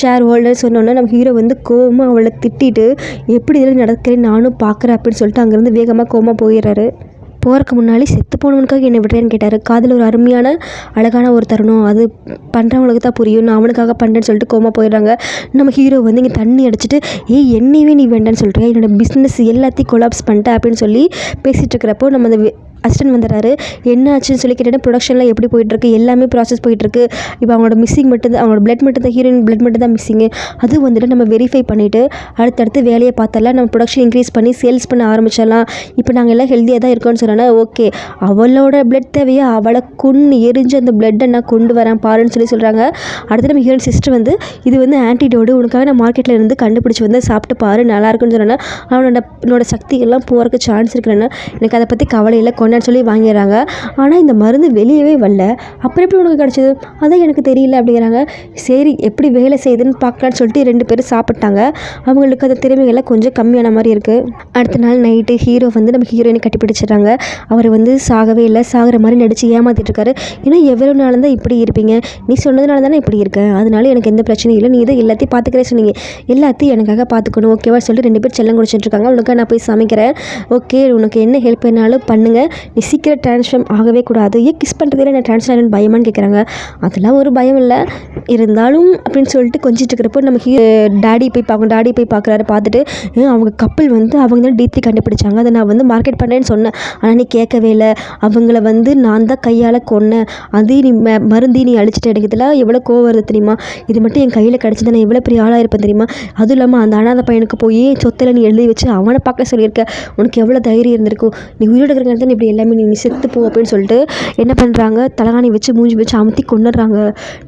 ஷேர் ஹோல்டர் சொன்னோன்னே நம்ம ஹீரோ வந்து கோவமாக அவளை திட்டிட்டு, எப்படி இதெல்லாம் நடக்கிறேன் நானும் பார்க்குறேன் அப்படின்னு சொல்லிட்டு அங்கேருந்து வேகமாக கோவமாக போயிடுறாரு. போகிறக்கு முன்னாடி செத்து போனவனுக்காக என்னை விடுறேன்னு கேட்டார். காதில் ஒரு அருமையான அழகான ஒரு தருணம், அது பண்ணுறவங்களுக்கு தான் புரியும், நான் அவனுக்காக பண்ணுறேன்னு சொல்லிட்டு கோமா போயிடுறாங்க. நம்ம ஹீரோ வந்து இங்கே தண்ணி அடிச்சுட்டு, என்னையவே நீ வேண்டான்னு சொல்கிறேன், என்னோட பிஸ்னஸ் எல்லாத்தையும் கொலாப்ஸ் பண்ணிட்டேன் அப்படின்னு சொல்லி பேசிகிட்டு இருக்கிறப்போ நம்ம அந்த அசிஸ்டன்ட் வந்துடுறாரு. என்ன ஆச்சுன்னு சொல்லி கேட்டேன்னா, ப்ரொடக்ஷனில் எப்படி போயிட்டுருக்கு, எல்லாமே ப்ராசஸ் போயிட்டுருக்கு, இப்போ அவங்களோட மிஸ்ஸிங் மட்டும் தான், அவங்களோட பிளட் மட்டும் தான், ஹீரோயின் பிளட் மட்டும் தான் மிஸ்ஸிங்கு, அது வந்துட்டு நம்ம வெரிஃபை பண்ணிவிட்டு அடுத்தடுத்து வேலையை பார்த்தரலாம், நம்ம ப்ரொடக்ஷன் இன்க்ரீஸ் பண்ணி சேல்ஸ் பண்ண ஆரம்பிச்சிடலாம், இப்போ நாங்கள் எல்லாம் ஹெல்த்தியாக தான் இருக்கோன்னு சொன்னோன்னா, ஓகே, அவளோட பிளட் தேவையா, அவளை கொண்டு எரிஞ்சு அந்த பிளட்டை நான் கொண்டு வரேன் பாருன்னு சொல்லி சொல்கிறாங்க. அடுத்து நம்ம ஹீரோயின் சிஸ்டர் வந்து, இது வந்து ஆன்டிடோடு, உனக்காக நான் மார்க்கெட்டில் இருந்து கண்டுபிடிச்சி வந்து சாப்பிட்டு பாரு, நல்லா இருக்குன்னு சொன்னோன்னா, அவனோட சக்திகள்லாம் போகிறதுக்கு சான்ஸ் இருக்குன்னா, எனக்கு அதை பற்றி கவலை இல்லை, சொல்லி வாங்கிடுறாங்க. ஆனால் இந்த மருந்து வெளியவே வரல, அப்புறம் எப்படி உனக்கு கிடச்சிது, அதான் எனக்கு தெரியல அப்படிங்கிறாங்க. சரி, எப்படி வேலை செய்யுதுன்னு பார்க்கலான்னு சொல்லிட்டு 2 பேரும் சாப்பிட்டாங்க. அவங்களுக்கு அந்த திறமைகள்லாம் கொஞ்சம் கம்மியான மாதிரி இருக்குது. அடுத்த நாள் நைட்டு ஹீரோ வந்து நம்ம ஹீரோயினை கட்டிப்பிடிச்சிடுறாங்க. அவர் வந்து சாகவே இல்லை, சாகிற மாதிரி நடித்து ஏமாற்றிட்டு இருக்காரு. ஏன்னா எவ்வளோ நாள் தான் இப்படி இருப்பீங்க, நீ சொன்னதுனால தானே இப்படி இருக்கேன், அதனால எனக்கு எந்த பிரச்சனையும் இல்லை, நீ இதை எல்லாத்தையும் பார்த்துக்கிறேன் சொன்னீங்க, எல்லாத்தையும் எனக்காக பார்த்துக்கணும் ஓகேவா சொல்லிட்டு 2 பேர் செல்லம் குடிச்சிட்டு இருக்காங்க. உனக்கு நான் போய் சமைக்கிறேன், ஓகே, உனக்கு என்ன ஹெல்ப் வேணாலும் பண்ணுங்கள், நீ சீக்கிரம் ட்ரான்ஸ்ஃபார்ம் ஆகவே கூடாது, கிஸ் பண்ணுறதுல நான் ட்ரான்ஸ்ஃபார்ம் பயமான்னு கேட்குறாங்க. அதெல்லாம் ஒரு பயம் இல்லை, இருந்தாலும் அப்படின்னு சொல்லிட்டு கொஞ்சிட்டு இருக்கிறப்போ நம்ம டாடி போய் பார்க்குறாரு. பார்த்துட்டு அவங்க கப்பல் வந்து அவங்க தான் D3 கண்டுபிடிச்சாங்க, அதை நான் வந்து மார்க்கெட் பண்ணுறேன்னு சொன்னேன், ஆனால் நீ கேட்கவே இல்லை, அவங்கள வந்து நான் தான் கையால் கொன்னேன், அதையும் நீ மருந்தி நீ அழிச்சிட்டு, எனக்கு இதெல்லாம் எவ்வளோ கோவம் வருது தெரியுமா, இது மட்டும் என் கையில் கிடச்சிது நான் எவ்வளோ பெரிய ஆளாக இருப்பேன் தெரியுமா, அதுவும் இல்லாமல் அந்த அனாதை பையனுக்கு போய் சொத்தில் நீ எழுதி வச்சு அவனை பார்க்க சொல்லியிருக்க, உனக்கு எவ்வளோ தைரியம் இருந்திருக்கும், நீ உயிரோடு இருக்கிற இப்படி எல்லாமே நீ செத்து போ அப்படின்னு சொல்லிட்டு என்ன பண்ணுறாங்க, தலகாணி வச்சு மூஞ்சி வச்சு அமுத்தி கொண்டுடுறாங்க.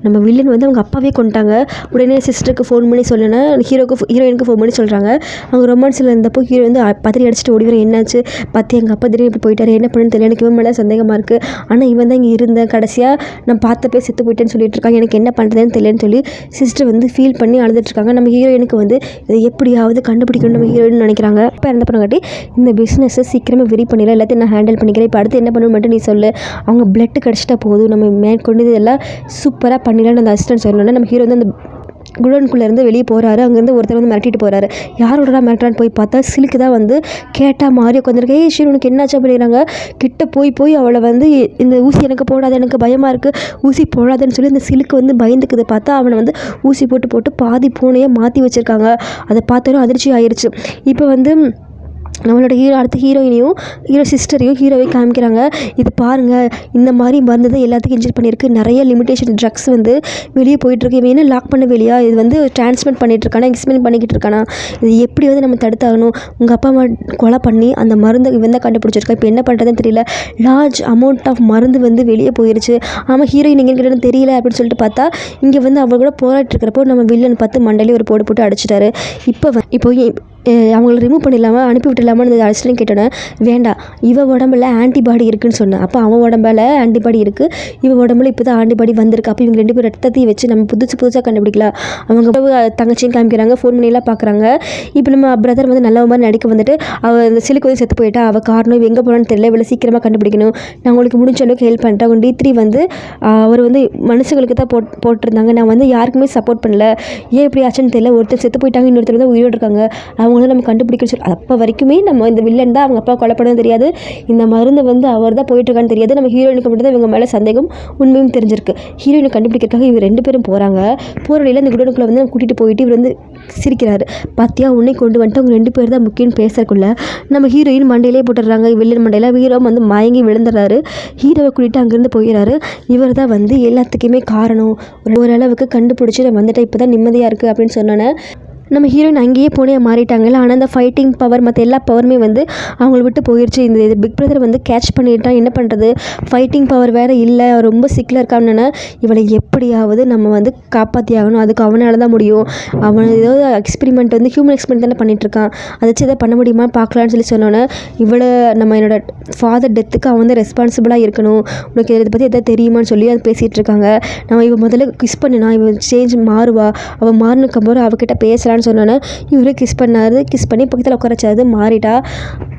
நம்ம வில்லன் வந்து அவங்க அப்பாவே கொண்டுட்டாங்க. உடனே சிஸ்டருக்கு ஃபோன் பண்ணி சொல்லுனா ஹீரோயினுக்கு ஃபோன் பண்ணி சொல்கிறாங்க. அவங்க ரொமான்ஸில் இருந்தப்போ ஹீரோ வந்து பத்திரி அடிச்சுட்டு ஓடி வர, என்னாச்சு பார்த்து எங்கள் அப்பா திடீர்னு இப்படி போயிட்டாரு, என்ன பண்ணுன்னு தெரியல, எனக்கு இவன் மேலே சந்தேகமாக இருக்குது, ஆனால் இவன் தான் இங்கே இருந்தேன், கடைசியாக நான் பார்த்தப்பே செத்து போயிட்டேன்னு சொல்லிட்டு இருக்காங்க, எனக்கு என்ன பண்ணுறதுன்னு தெரியலன்னு சொல்லி சிஸ்டர் வந்து ஃபீல் பண்ணி அழுதுட்டுருக்காங்க. நம்ம ஹீரோயினுக்கு வந்து இதை எப்படியாவது கண்டுபிடிக்கணும் நம்ம ஹீரோயின் நினைக்கிறாங்க. இப்போ என்ன பண்ணங்காட்டி இந்த பிஸ்னஸை சீக்கிரமாக வெரி பண்ணிடலாம், எல்லாத்தையும் நான் ஹேண்டில் பண்ணிக்கிறேன், இப்போ அடுத்து என்ன பண்ணணும் மட்டும் நீ சொல்லு, அவங்க பிளட்டு கிடச்சிட்டா போதும், நம்ம மேற்கொண்டு இதெல்லாம் சூப்பராக பண்ணிடலான்னு அந்த அசிஸ்டன்ட் சொல்லணும்னா நம்ம ஹீரோ வந்து அந்த குடோனுக்குள்ளேருந்து வெளியே போகிறாரு. அங்கேருந்து ஒருத்தர் வந்து மிரட்டிட்டு போகிறாரு. யாரோட மிரட்டான்னு போய் பார்த்தா சிலுக்கு தான் வந்து கேட்டால் மாதிரி உட்காந்துருக்கு. ஷீர் உனக்கு என்னாச்சா பண்ணிடுறாங்க. கிட்ட போய் அவளை வந்து இந்த ஊசி எனக்கு போடாது, எனக்கு பயமாக இருக்குது, ஊசி போடாதுன்னு சொல்லி இந்த சிலுக்கு வந்து பயந்துக்குது. பார்த்தா அவனை வந்து ஊசி போட்டு பாதி பூனையை மாற்றி வச்சுருக்காங்க. அதை பார்த்தாலும் அதிர்ச்சி ஆயிடுச்சு. இப்போ வந்து நம்மளோட அடுத்த ஹீரோயினையும் சிஸ்டரையும் ஹீரோவை காமிக்கிறாங்க. இது பாருங்கள், இந்த மாதிரி மருந்து தான் எல்லாத்துக்கும் இன்ஜெக்ட் பண்ணியிருக்கு, நிறைய லிமிட்டேஷன் ட்ரக்ஸ் வந்து வெளியே போயிட்டுருக்கு, இவன் என்ன லாக் பண்ண வெளியா, இது வந்து டிரான்ஸ்மிட் பண்ணிகிட்ருக்கானா, எக்ஸ்பிளைன் பண்ணிக்கிட்டு இருக்கானா, இது எப்படி வந்து நம்ம தடுத்தாகணும், உங்கள் அப்பா அம்மா கொலை பண்ணி அந்த மருந்தை இவன் தான் கண்டுபிடிச்சிருக்கா, இப்போ என்ன பண்ணுறதுன்னு தெரியல, லார்ஜ் அமௌண்ட் ஆஃப் மருந்து வந்து வெளியே போயிடுச்சு. ஆமாம் ஹீரோயின் எங்கே கிட்டன்னு தெரியல அப்படின்னு சொல்லிட்டு பார்த்தா இங்கே வந்து அவள் கூட போராட்டிருக்கிறப்போ நம்ம வில்லன் பார்த்து மண்டலே ஒரு போட்டு அடிச்சிட்டாரு. இப்போ அவங்கள ரிமூவ் பண்ணிடலாமல் அனுப்பி விட்டுலாமான்னு இந்த அடிச்சுன்னு கேட்டோன்னே வேண்டாம், இவன் உடம்புல ஆன்டிபாடி இருக்குதுன்னு சொன்னேன். அப்போ அவன் உடம்புல ஆன்டிபாடி இருக்குது, இவன் உடம்புல இப்போ தான் ஆன்டிபாடி வந்திருக்கு. அப்போ இவங்க 2 பேர் ரத்தத்தையும் வச்சு நம்ம புதுசாக கண்டுபிடிக்கலாம். அவங்க தங்கச்சியும் காமிக்கிறாங்க, ஃபோன் பண்ணியெல்லாம் பார்க்குறாங்க. இப்போ நம்ம பிரதர் வந்து நல்ல மாதிரி நடிக்க வந்துட்டு அவள் இந்த சிலுக்கு வந்து செத்து போயிட்டா, அவள் காரணம் இவ எங்கே போனான்னு தெரியல, இவ்வளோ சீக்கிரமாக கண்டுபிடிக்கணும், நான் உங்களுக்கு முடிஞ்ச அளவுக்கு ஹெல்ப் பண்ணிட்டேன். அவங்க D3 வந்து அவர் வந்து மனுஷங்களுக்கு தான் போட்டிருந்தாங்க, நான் வந்து யாருக்குமே சப்போர்ட் பண்ணல, ஏன் இப்படி ஆச்சுன்னு தெரியல, ஒருத்தர் செத்து போயிட்டாங்க, இன்னொருத்தர் தான் உயிரோடு இருக்காங்க, அவங்கள நம்ம கண்டுபிடிக்கணும் சொல்லி அப்போ வரைக்குமே நம்ம இந்த வில்லன் தான் அவங்க அப்பா கொலைப்படவும் தெரியாது, இந்த மருந்து வந்து அவர் தான் போயிட்டுருக்கான்னு தெரியாது. நம்ம ஹீரோயினுக்கு மட்டும் தான் இவங்க மேலே சந்தேகம் உண்மையும் தெரிஞ்சிருக்கு. ஹீரோயினை கண்டுபிடிக்கிறதுக்காக இவர் 2 பேரும் போகிறாங்க. போகிற வழியில் இந்த குடோனுக்குள்ளே வந்து கூட்டிகிட்டு போயிட்டு இவர் வந்து சிரிக்கிறாரு. பார்த்தியா உன்னை கொண்டு வந்துட்டு அவங்க 2 பேர் தான் முக்கியம்னு பேசக்குள்ள நம்ம ஹீரோயின் மண்டையிலே போட்டுடுறாங்க. வில்லன் மண்டையில் ஹீரோ வந்து மயங்கி விழுந்துடுறாரு. ஹீரோவை கூட்டிகிட்டு அங்கேருந்து போயிடுறாரு. இவர் தான் வந்து எல்லாத்துக்குமே காரணம், ஓரளவுக்கு கண்டுபிடிச்சி நான் வந்துட்டேன், இப்போ தான் நிம்மதியாக இருக்குது அப்படின்னு சொன்னோன்னே நம்ம ஹீரோயின் அங்கேயே போனே மாறிட்டாங்கல்ல. ஆனால் அந்த ஃபைட்டிங் பவர் மற்ற எல்லா பவருமே வந்து அவங்கள விட்டு போயிடுச்சு. இந்த பிக் பிரதர் வந்து கேட்ச் பண்ணிட்டான், என்ன பண்ணுறது, ஃபைட்டிங் பவர் வேறு இல்லை, ரொம்ப சிக்கில் இருக்கான்னு இவளை எப்படியாவது நம்ம வந்து காப்பாற்றி ஆகணும், அதுக்கு அவனால் தான் முடியும், அவன் ஏதோ எக்ஸ்பெரிமெண்ட் வந்து ஹியூமன் எக்ஸ்பெரிமெண்ட் தானே பண்ணிகிட்ருக்கான், அதை வச்சு எதாவது பண்ண முடியுமா பார்க்கலான்னு சொல்லி சொன்னோன்னே இவளை நம்ம என்னோட ஃபாதர் டெத்துக்கு அவன் வந்து ரெஸ்பான்சிபிளாக இருக்கணும், உனக்கு இதை பற்றி எதாவது தெரியுமான்னு சொல்லி அது பேசிகிட்டு இருக்காங்க. நம்ம இவன் முதல்ல கிஸ் பண்ணினா இவன் சேஞ்ச் மாறுவா, அவள் மாறினக்கப்புறம் அவகிட்ட பேசலான்னு சொன்னோன்னே இவரு கிஸ் பண்ணாரு. கிஸ் பண்ணி பக்கத்தில் உட்காரச்சாது, மாறிட்டா,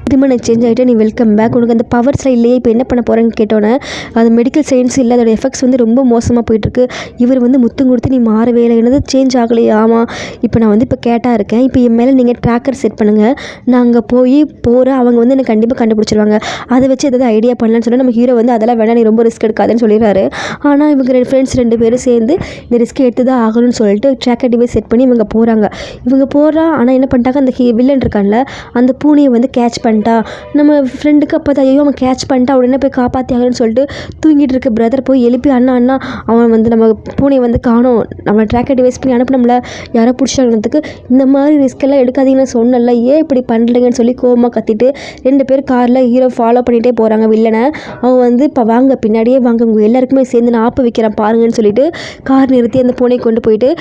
திரும்ப சேஞ்ச் ஆகிட்டு நீ வெல்கம் பேக், உனக்கு அந்த பவர்ஸ்லாம் இல்லையே, இப்போ என்ன பண்ண போகிறேன்னு கேட்டோன்னே அது மெடிக்கல் சயின்ஸ் இல்லை, அதோட எஃபெக்ட்ஸ் வந்து ரொம்ப மோசமாக போயிட்டுருக்கு, இவர் வந்து முத்தம் கொடுத்து நீ மாறவே இல்லை, என்னது சேஞ்ச் ஆகலையே, ஆமாம் இப்போ நான் வந்து இப்போ கேட்டால் இருக்கேன், இப்போ என் மேலே நீங்கள் ட்ராக்கர் செட் பண்ணுங்கள், நான் அங்கே போகிறேன், அவங்க வந்து எனக்கு கண்டிப்பாக கண்டுபிடிச்சிருவாங்க, அதை வச்சு எதாவது ஐடியா பண்ணலான்னு சொன்னால் நம்ம ஹீரோ வந்து அதெல்லாம் வேணாம், நீ ரொம்ப ரிஸ்க் எடுக்காதுன்னு சொல்லிடுறாரு. ஆனால் இவங்க ஃப்ரெண்ட்ஸ் 2 பேரும் சேர்ந்து இந்த ரிஸ்க் எடுத்து தான் ஆகணும்னு சொல்லிட்டு ட்ராக்கர் டிவைஸ் செட் பண்ணி இவங்க போகிறாங்க. ஆனால் என்ன பண்ணிட்டாங்க, அந்த வில்லன் இருக்கான்ல அந்த பூனையை வந்து கேட்ச் பண்ணிட்டா. நம்ம ஃப்ரெண்டுக்கு அப்போ தான் ஐயோ அவன் கேட்ச் பண்ணிட்டா, உடனே போய் காப்பாற்றி ஆகணும்னு சொல்லிட்டு தூங்கிட்டு இருக்க பிரதர் போய் எழுப்பி அண்ணா அவன் வந்து நம்ம பூனையை வந்து காணோம், நம்ம ட்ராக்கர் டிவைஸ் பண்ணி அனுப்பினோம்ல, யாரோ பிடிச்சாங்கிறதுக்கு இந்த மாதிரி ரிஸ்க் எல்லாம் எடுக்காதீங்கன்னு சொன்னல, ஏன் இப்படி பண்ணுறீங்கன்னு சொல்லி கோவமாக கத்திட்டு 2 பேர் காரில் ஹீரோ ஃபாலோ பண்ணிகிட்டே போகிறாங்க வில்லனை. அவன் வந்து இப்போ வாங்க பின்னாடியே வாங்க, உங்கள் எல்லாருக்குமே சேர்ந்து நான் ஆப்பு வைக்கிறேன் பாருங்கன்னு சொல்லிட்டு கார் நிறுத்தி அந்த பூனையை கொண்டு போயிட்டு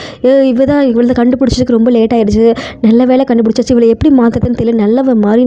இவளை கண்டுபிடிச்சதுக்கு ரொம்ப லேட் ஆகிடுச்சு, நல்ல வேலை கண்டுபிடிச்சாச்சு, இவளை எப்படி மாற்றுறதுன்னு தெரியல, நல்லவ மாதிரி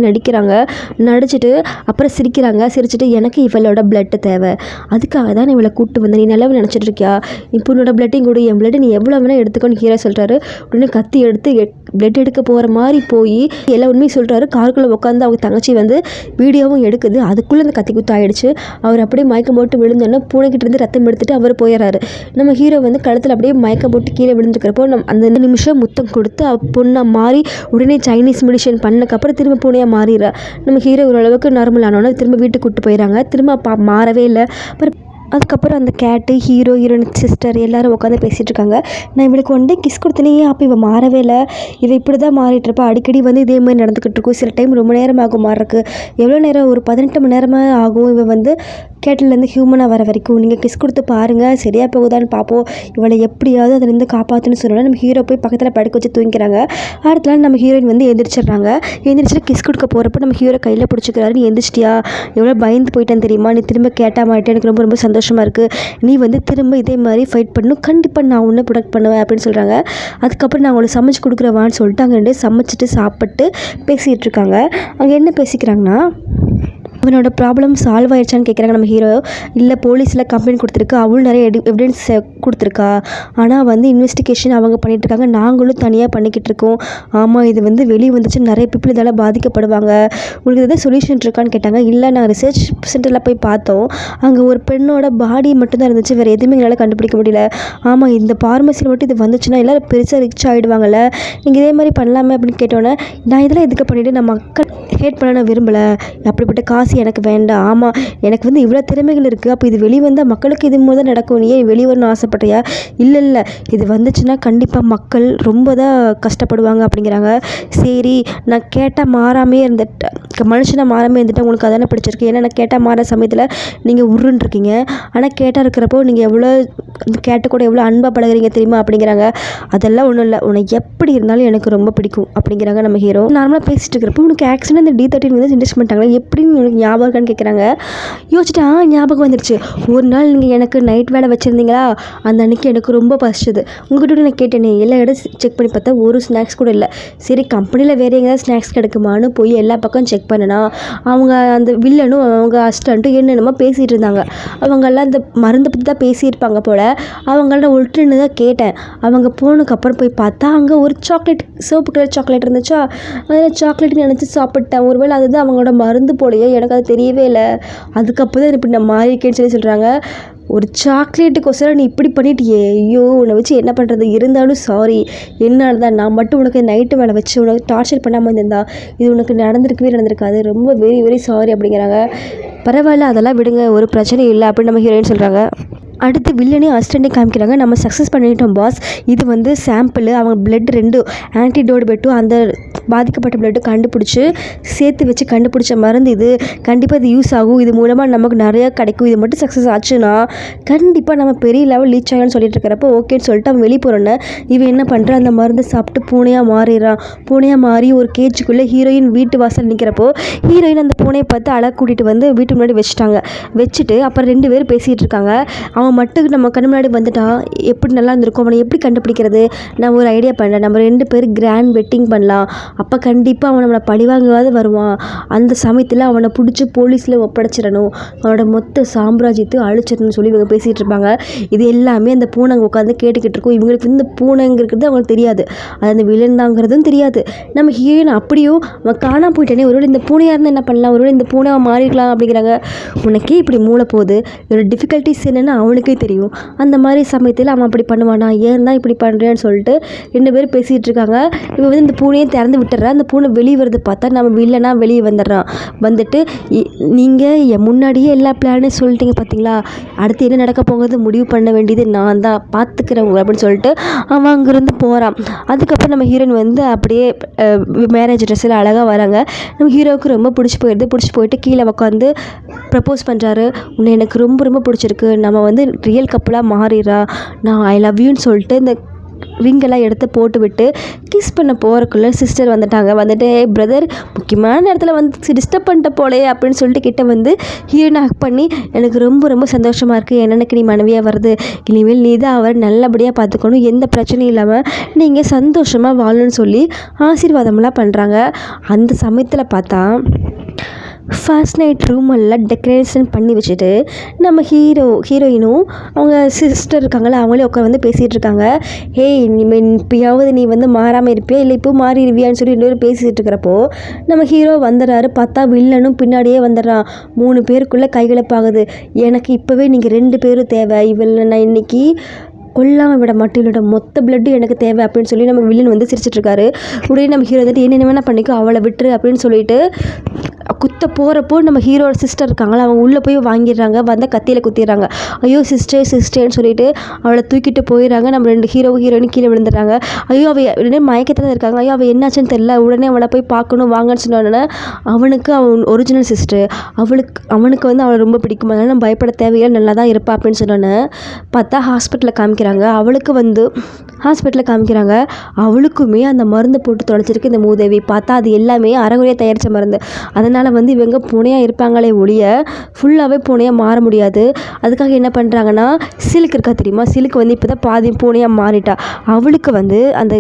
நடிச்சுட்டு அப்புறம் சிரிச்சுட்டு எனக்கு இவளோட பிளட்டு தேவை, அதுக்காக தான் இவளை கூப்பிட்டு வந்தேன், நீ நல்லவ நினச்சிட்டு இருக்கியா, இப்போ உன்னோட பிளட்டையும் கூட என் பிளட்டு நீ எவ்வளோ வேணால் எடுத்துக்கோன்னு ஹீரோ சொல்கிறாரு. உடனே கத்தி எடுத்து பிளட் எடுக்க போகிற மாதிரி போய் எல்லா உண்மையும் சொல்கிறாரு. காருக்குள்ளே உட்காந்து அவங்க தங்கச்சி வந்து வீடியோவும் எடுக்குது, அதுக்குள்ளே அந்த கத்தி குத்து ஆகிடுச்சு. அவர் அப்படியே மயக்கம் போட்டு விழுந்தோன்னா பூனைக்கிட்டேருந்து ரத்தம் எடுத்துட்டு அவர் போயிடறாரு. நம்ம ஹீரோ வந்து கழுத்தில் அப்படியே மயக்கம் போட்டு கீழே விழுந்துருக்கிறப்போ அந்த நிமிஷம் முத்தம் கொடுத்து பொண்ணாக மாறி உடனே சைனீஸ் மெடிஷன் பண்ணக்கப்புறம் திரும்ப பூனையாக மாறிடுறா. நம்ம ஹீரோ ஓரளவுக்கு நார்மல் ஆனோன்னா திரும்ப வீட்டுக்கு கூப்பிட்டு போயிடறாங்க. திரும்ப மாறவே இல்லை. அப்புறம் அதுக்கப்புறம் அந்த கேட்டு ஹீரோயின் சிஸ்டர் எல்லோரும் உட்காந்து பேசிகிட்டு இருக்காங்க. நான் இவளுக்கு ஒன் டே கிஸ் கொடுத்தனே, அப்போ இவள் மாறவே இல்லை, இவள் இப்படி தான் மாறிட்டுருப்பா, அடிக்கடி வந்து இதே மாதிரி நடந்துக்கிட்டு இருக்கும், சில டைம் ரொம்ப நேரம் ஆகும் மாறுறக்கு, எவ்வளோ நேரம், ஒரு 18 மணி நேரமாக ஆகும் இவள் வந்து கேட்டிலேருந்து ஹியூமனாக வர வரைக்கும், நீங்கள் கிஸ் கொடுத்து பாருங்கள் சரியாக போகுதான்னு பார்ப்போம், இவளை எப்படியாவது அதுலேருந்து காப்பாற்றுன்னு சொன்னோன்னா நம்ம ஹீரோ போய் பக்கத்தில் படுக்க வச்சு தூங்கிக்கிறாங்க. அடுத்த நாள் நம்ம ஹீரோயின் வந்து எந்திரிச்சிடுறாங்க. எந்திரிச்சிட்டு கிஸ் கொடுக்க போகிறப்ப நம்ம ஹீரோ கையில் பிடிச்சிக்கிறாரு. நீ எந்திரிச்சிட்டியா, எவ்வளோ பயந்து போயிட்டேன்னு தெரியுமா, நீ திரும்ப கேட்டா மாட்டேன், எனக்கு ரொம்ப ரொம்ப சந்தோஷமாக இருக்குது, நீ வந்து திரும்ப இதே மாதிரி ஃபைட் பண்ணணும், கண்டிப்பாக நான் உன்னை ப்ரொடெக்ட் பண்ணுவேன் அப்படின்னு சொல்கிறாங்க. அதுக்கப்புறம் நான் அவங்களை சமைச்சு கொடுக்குறவான்னு சொல்லிட்டு அங்கே ரெண்டு சமைச்சிட்டு சாப்பிட்டு பேசிகிட்டு இருக்காங்க. அங்கே என்ன பேசிக்கிறாங்கன்னா, அவனோட ப்ராப்ளம் சால்வ் ஆயிடுச்சான்னு கேட்குறாங்க நம்ம ஹீரோ. இல்லை, போலீஸில் கம்ப்ளைண்ட் கொடுத்துருக்கு, அவளும் நிறைய எவிடன்ஸ் கொடுத்துருக்கா, ஆனால் வந்து இன்வெஸ்டிகேஷன் அவங்க பண்ணிகிட்ருக்காங்க, நாங்களும் தனியாக பண்ணிக்கிட்டு இருக்கோம். ஆமாம், இது வந்து வெளியே வந்துச்சு, நிறைய பீப்புள் இதால் பாதிக்கப்படுவாங்க, உங்களுக்கு எதாவது சொல்யூஷன் இருக்கான்னு கேட்டாங்க. இல்லை, நான் ரிசர்ச் சென்டரில் போய் பார்த்தோம், அங்கே ஒரு பெண்ணோட பாடி மட்டும்தான் இருந்துச்சு, வேறு எதுவுமே எங்களால் கண்டுபிடிக்க முடியல. ஆமாம், இந்த ஃபார்மசியில் மட்டும் இது வந்துச்சுன்னா எல்லோரும் பெருசாக ரிச் ஆகிடுவாங்கள்ல, நீங்கள் இதே மாதிரி பண்ணலாமே அப்படின்னு கேட்டோன்னே, நான் இதெல்லாம் எதுக்கு பண்ணிவிட்டு நான் மக்கள் ஹேட் பண்ண நான் விரும்பலை, அப்படிப்பட்ட காசு எனக்கு வேண்டாம். ஆமாம், எனக்கு வந்து இவ்வளோ திறமைகள் இருக்குது, அப்போ இது வெளியே வந்தால் மக்களுக்கு இது முதல் நடக்கும், நீ ஏன் வெளியே வரணும்னு ஆசைப்பட்றியா? இல்லை, இது வந்துச்சுன்னா கண்டிப்பாக மக்கள் ரொம்ப தான் கஷ்டப்படுவாங்க அப்படிங்கிறாங்க. சரி, நான் கேட்டால் மாறாமே இருந்துட்டேன், மனுஷனாக மாறாமே இருந்துட்டேன், உங்களுக்கு அதானே பிடிச்சிருக்கு, ஏன்னா நான் கேட்டால் மாற சமயத்தில் நீங்கள் உருன்ருக்கீங்க, ஆனால் கேட்டால் இருக்கிறப்போ நீங்கள் எவ்வளோ கேட்டு கூட எவ்வளோ அன்பாக பழகுறீங்க தெரியுமா அப்படிங்கிறாங்க. அதெல்லாம் ஒன்றும் இல்லை, உனக்கு எப்படி இருந்தாலும் எனக்கு ரொம்ப பிடிக்கும் அப்படிங்கிறாங்க நம்ம ஹீரோ. நார்மலாக பேசிட்டு இருக்கிறப்போ உனக்கு ஆக்சிடென்ட் இந்த D13 வந்து இன்ட்ரெஸ்ட் பண்ணிட்டாங்களா, எப்படின்னு உனக்கு ஞாபகம் இருக்கான்னு கேட்குறாங்க. யோசிச்சுட்டா ஞாபகம் வந்துடுச்சு, ஒரு நாள் நீங்கள் எனக்கு நைட் வேலை வச்சுருந்தீங்களா, அந்த அன்றைக்கி எனக்கு ரொம்ப பசிச்சது, உங்கள்கிட்ட நான் கேட்டேனே, எல்லா இடம் செக் பண்ணி பார்த்தா ஒரு ஸ்நாக்ஸ் கூட இல்லை, சரி கம்பெனியில் வேறு எங்கேயாவது ஸ்நாக்ஸ் கிடைக்குமான்னு போய் எல்லா பக்கம் செக் பண்ணினா, அவங்க அந்த வில்லனும் அவங்க அசிஸ்டண்ட்டும் என்னென்னமோ பேசிகிட்டு இருந்தாங்க, அவங்கெல்லாம் அந்த மருந்தை பற்றி தான் பேசியிருப்பாங்க போல், அவங்கள்ட்ட ஒட்டுன்னு தான் கேட்டேன், அவங்க போனதுக்கப்புறம் போய் பார்த்தா அங்கே ஒரு சாக்லேட், சிவப்பு கலர் சாக்லேட் இருந்துச்சா, அதில் சாக்லேட் நினச்சி சாப்பிட்டேன், ஒருவேளை அதுதான் அவங்களோட மருந்து போலையோ, எனக்கு அது தெரியவே இல்லை, அதுக்கப்புறம் தான் இப்படி நான் மாறிக்கேன்னு சொல்கிறாங்க. ஒரு சாக்லேட்டுக்கோசரம் நீ இப்படி பண்ணிட்டியே, ஐயோ உன்னை வச்சு என்ன பண்ணுறது, இருந்தாலும் சாரி, என்னால் தான், நான் மட்டும் உனக்கு நைட்டு வேலை வச்சு உனக்கு டார்ச்சர் பண்ணாமல் இருந்திருந்தா இது உனக்கு நடந்திருக்காது, ரொம்ப வெரி வெரி சாரி அப்படிங்கிறாங்க. பரவாயில்ல, அதெல்லாம் விடுங்க, ஒரு பிரச்சனையும் இல்லை அப்படின்னு நம்ம ஹீரோயின் சொல்கிறாங்க. அடுத்து வில்லனே அசிஸ்டண்ட்டே காமிக்கிறாங்க. நம்ம சக்ஸஸ் பண்ணிட்டோம் பாஸ், இது வந்து சாம்பிள், அவங்க பிளட் 2 ஆன்டிடோட் பெட்டும் அந்த பாதிக்கப்பட்ட பிளட்டும் கண்டுபிடிச்சி சேர்த்து வச்சு கண்டுபிடிச்ச மருந்து இது, கண்டிப்பாக இது யூஸ் ஆகும், இது மூலமாக நமக்கு நிறையா கிடைக்கும், இது மட்டும் சக்ஸஸ் ஆச்சுன்னா கண்டிப்பாக நம்ம பெரிய லெவல் ரீச் ஆகணும்னு சொல்லிட்டு இருக்கிறப்போ ஓகேன்னு சொல்லிட்டு அவன் வெளியே போகிறோன்னே இவன் என்ன பண்ணுறான், அந்த மருந்து சாப்பிட்டு பூனையாக மாறி ஒரு கேஜுக்குள்ளே ஹீரோயின் வீட்டு வாசல் நிற்கிறப்போ ஹீரோயின் அந்த பூனையை பார்த்து அழகு கூட்டிகிட்டு வந்து வீட்டு முன்னாடி வச்சுட்டு அப்புறம் 2 பேரும் பேசிகிட்டு இருக்காங்க. அவன் மட்டும் நம்ம கண்ணு முன்னாடி வந்துட்டான், எப்படி நல்லா இருந்திருக்கும், அவனை எப்படி கண்டுபிடிக்கிறது, நான் ஒரு ஐடியா பண்ணேன், நம்ம 2 பேரும் கிராண்ட் வெட்டிங் பண்ணலாம், அப்போ கண்டிப்பாக அவன் நம்மளை பழிவாங்கவாது வருவான், அந்த சமயத்தில் அவனை பிடிச்சி போலீஸில் ஒப்படைச்சிடணும், அவனோட மொத்த சாம்ராஜ்யத்தை அழிச்சிடணும்னு சொல்லி இவங்க பேசிகிட்டு இருப்பாங்க. இது எல்லாமே அந்த பூனை அங்கே உட்காந்து கேட்டுக்கிட்டு இருக்கும். இவங்களுக்கு இந்த பூனைங்கிறது அவங்களுக்கு தெரியாது, அது அந்த வில்லன் தாங்கிறதும் தெரியாது. நம்ம ஹீரோயின் அப்படியும் அவன் காணாம போயிட்டானே, ஒருவேளை இந்த பூனையாக இருந்தால் என்ன பண்ணலாம், ஒருவேளை இந்த பூனையாக மாறிக்கலாம் அப்படிங்கிறாங்க. உனக்கே இப்படி மூளை போகுது, இதோட டிஃபிகல்ட்டிஸ் என்னென்னு அவனுக்கே தெரியும், அந்த மாதிரி சமயத்தில் அவன் அப்படி பண்ணுவானா, ஏன் தான் இப்படி பண்ணுறேன்னு சொல்லிட்டு 2 பேரும் பேசிகிட்டு இருக்காங்க. இவன் வந்து இந்த பூனையை திறந்து விட்டுறான், அந்த பூனை வெளியே வருது பார்த்தா நம்ம வில்லனா வெளியே வந்துட்டு நீங்கள் என் முன்னாடியே எல்லா பிளானையும் சொல்லிட்டீங்க பார்த்தீங்களா, அடுத்து என்ன நடக்க போகிறது முடிவு பண்ண வேண்டியது நான் தான், பார்த்துக்கிறவங்க அப்படின்னு சொல்லிட்டு அவன் அங்கேருந்து போகிறான். அதுக்கப்புறம் நம்ம ஹீரோயின் வந்து அப்படியே மேரேஜ் ட்ரெஸ்ஸில் அழகாக வராங்க. நம்ம ஹீரோவுக்கு ரொம்ப பிடிச்சி போயிட்டு கீழே உட்காந்து ப்ரப்போஸ் பண்ணுறாரு. உன்னை எனக்கு ரொம்ப ரொம்ப பிடிச்சிருக்கு, நம்ம வந்து ரியல் கப்பலாக மாறிடுறா, நான் ஐ லவ் யூன்னு சொல்லிட்டு இந்த ரிங்கெல்லாம் எடுத்து போட்டு விட்டு கிஸ் பண்ண போகிறக்குள்ளே சிஸ்டர் வந்துட்டு பிரதர் முக்கியமான நேரத்தில் வந்து டிஸ்டர்ப் பண்ணிட்ட போலே அப்படின்னு சொல்லிட்டு கிட்ட வந்து ஹீரோனை ஹக் பண்ணி எனக்கு ரொம்ப ரொம்ப சந்தோஷமாக இருக்குது, எனக்கு நீ மனைவியாக வருது, இனிமேல் நீ தான் அவரை நல்லபடியாக பார்த்துக்கணும், எந்த பிரச்சனையும் இல்லாமல் நீங்கள் சந்தோஷமாக வாழணும்னு சொல்லி ஆசீர்வாதமெல்லாம் பண்ணுறாங்க. அந்த சமயத்தில் பார்த்தா ஃபர்ஸ்ட் நைட் ரூம் எல்லாம் டெக்கரேஷன் பண்ணி வச்சுட்டு நம்ம ஹீரோயினும் அவங்க சிஸ்டர் இருக்காங்களே அவங்களே உட்காந்து பேசிகிட்டு இருக்காங்க. ஹேய், இப்போயாவது நீ வந்து மாறாமல் இருப்பியா, இல்லை இப்போ மாறிடுவியான்னு சொல்லி 2 பேரும் பேசிகிட்டு இருக்கிறப்போ நம்ம ஹீரோ வந்துடுறாரு. பார்த்தா வில்லனும் பின்னாடியே வந்துடுறான். 3 பேருக்குள்ளே கைகலப்பாகுது. எனக்கு இப்போவே நீங்கள் 2 பேரும் தேவை, இவளை நான் இன்னைக்கு கொல்லாமல் விட மாட்டேன், என்னோட மொத்த பிளட்டு எனக்கு தேவை அப்படின்னு சொல்லி நம்ம வில்லன் வந்து சிரிச்சிட்டு இருக்காரு. உடனே நம்ம ஹீரோ வந்துட்டு என்ன வேணா பண்ணிக்கோ, அவளை விட்டுரு அப்படின்னு சொல்லிட்டு குத்த போகிறப்போ நம்ம ஹீரோட சிஸ்டர் இருக்காங்களா, அவங்க உள்ளே போய் வாங்கிடுறாங்க, வந்த கத்தியில் குத்திடுறாங்க. ஐயோ சிஸ்டர்னு சொல்லிட்டு அவளை தூக்கிட்டு போயிடுறாங்க. நம்ம 2 ஹீரோயின் கீழே விழுந்துடுறாங்க. ஐயோ அவள் மயக்கத்தில் இருக்காங்க. ஐயோ அவள் என்னாச்சுன்னு தெரியல. உடனே அவளை போய் பார்க்கணும் வாங்கன்னு சொன்னோடனே அவனுக்கு அவன் ஒரிஜினல் சிஸ்டர், அவனுக்கு வந்து அவளை ரொம்ப பிடிக்கும், அதனால நம்ம பயப்பட தேவையில்லை, நல்லா தான் இருப்பா அப்படின்னு சொன்னோன்னே பார்த்தா ஹாஸ்பிட்டலில் காமிக்கிறாங்க. அவளுக்குமே அந்த மருந்து போட்டு தொலைச்சிருக்கு இந்த மூதேவி. பார்த்தா அது எல்லாமே அரைகுறையாக தயாரித்த மருந்து. அதனால் வந்து இவங்க பூனையாக இருப்பாங்களே ஒழிய ஃபுல்லாகவே பூனையாக மாற முடியாது. அதுக்காக என்ன பண்ணுறாங்கன்னா, சிலுக்கு இருக்கா தெரியுமா, சிலுக்கு வந்து இப்போ தான் பாதி பூனையாக மாறிட்டா. அவளுக்கு வந்து அந்த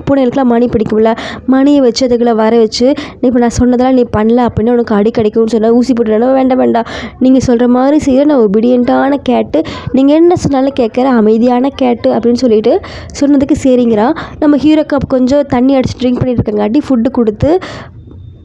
பூனைகளுக்குலாம் மணி பிடிக்கும்ல, மணியை வச்சு அதுக்குள்ளே வர வச்சு இப்போ நான் சொன்னதெல்லாம் நீ பண்ணல அப்படின்னா உனக்கு அடி கிடைக்கும்னு சொன்னால் ஊசி போட்டுனா வேண்டாம் நீங்கள் சொல்கிற மாதிரி செய்ய நான் ஒபீடியண்ட்டான கேட்டு, நீங்கள் என்ன சொன்னாலும் கேட்குற அமைதியான கேட்டு அப்படின்னு சொல்லிட்டு சொன்னதுக்கு சரிங்கிறான். நம்ம ஹீரோ கப் கொஞ்சம் தண்ணி அடிச்சு ட்ரிங்க் பண்ணிட்டு இருக்கங்காட்டி ஃபுட்டு கொடுத்து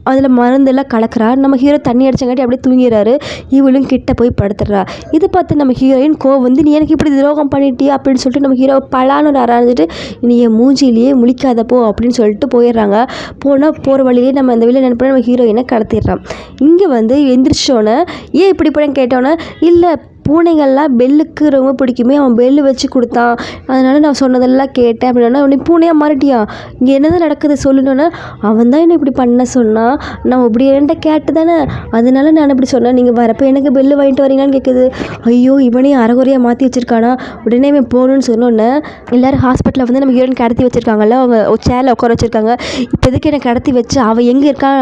அதில் மருந்தெல்லாம் கலக்கிறா. நம்ம ஹீரோ தண்ணி அடிச்சங்காட்டி அப்படியே தூங்கிடுறாரு. இவளும் கிட்ட போய் படுத்துடுறா. இதை பார்த்து நம்ம ஹீரோயின் கோவம் வந்து நீ எனக்கு இப்படி துரோகம் பண்ணிட்டியா அப்படின்னு சொல்லிட்டு நம்ம ஹீரோ பலான்னு அரைஞ்சிட்டு நீ என் மூஞ்சிலேயே முழிக்காதப்போ அப்படின்னு சொல்லிட்டு போயிடுறாங்க. போகிற வழியிலே நம்ம அந்த வெளியில் நினைப்போம் நம்ம ஹீரோயினை கடத்திடுறான். இங்கே வந்து எந்திரிச்சோன்னே ஏன் இப்படி போய் கேட்டோன்னே இல்லை பூனைகள்லாம் பெல்லுக்கு ரொம்ப பிடிக்குமே, அவன் பெல்லு வச்சு கொடுத்தான், அதனால் நான் சொன்னதெல்லாம் கேட்டேன் அப்படின்னா உடனே பூனையாக மாறிட்டியா, இங்கே என்னதான் நடக்குது சொல்லணுன்னா அவன் தான் என்ன இப்படி பண்ண சொன்னான், நான் இப்படி என்கிட்ட கேட்டு தானே அதனால நான் இப்படி சொன்னேன், நீங்கள் வரப்போ எனக்கு பெல்லு வாங்கிட்டு வரீங்களான்னு கேட்குது. ஐயோ இவனையும் அரைகுறையாக மாற்றி வச்சுருக்கானா. உடனே இவன் போகணுன்னு சொன்னோன்னே எல்லோரும் ஹாஸ்பிட்டலில் வந்து நம்ம ஹீரோயின் கடத்தி வச்சுருக்காங்கல்ல, அவங்க ஒரு சேரில் உட்கார வச்சுருக்காங்க. இப்போ எதுக்கு என்னை கடத்தி வச்சு அவள் எங்கே இருக்கான்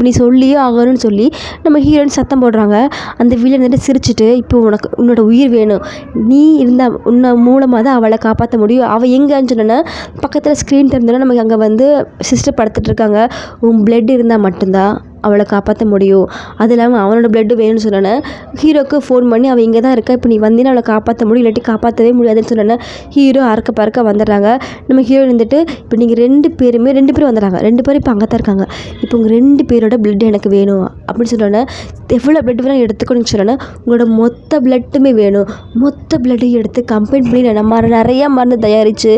நீ சொல்லியே ஆகணும்னு சொல்லி நம்ம ஹீரோயின் சத்தம் போடுறாங்க. அந்த வீட்டில் இருந்துட்டு சிரிச்சிட்டு இப்போ உன்னோட உயிர் வேணும், நீ இருந்தால் உன்னை மூலமாக தான் அவளை காப்பாற்ற முடியும், அவள் எங்கேன்னு சொன்னோன்னா பக்கத்தில் ஸ்க்ரீன் திறந்தோன்னா நமக்கு அங்கே வந்து சிஸ்டர் படுத்துட்டு இருக்காங்க. உன் பிளட் இருந்தால் மட்டும்தான் அவளை காப்பாற்ற முடியும், அது இல்லாமல் அவனோட பிளட்டு வேணும்னு சொன்னோன்னே ஹீரோக்கு ஃபோன் பண்ணி அவள் இங்கே தான் இருக்கா, இப்போ நீ வந்தீங்கன்னா அவளை காப்பாற்ற முடியும், இல்லாட்டி காப்பாற்றவே முடியாதுன்னு சொன்னோன்னே ஹீரோ பறக்க வந்துடுறாங்க. நம்ம ஹீரோ இருந்துட்டு இப்போ நீங்கள் 2 பேரும் வந்துடுறாங்க, 2 பேரும் இப்போ அங்கே தான் இருக்காங்க, இப்போ உங்கள் 2 பேரோட பிளட் எனக்கு வேணும் அப்படின்னு சொன்னோன்னே எவ்வளோ பிளட் வேணும் எடுத்துக்கணும்னு சொன்னோன்னே உங்களோட மொத்த பிளட்டுமே வேணும், மொத்த பிளட்டையும் எடுத்து கம்பைன் பண்ணி நான் நிறையா மருந்து தயாரித்து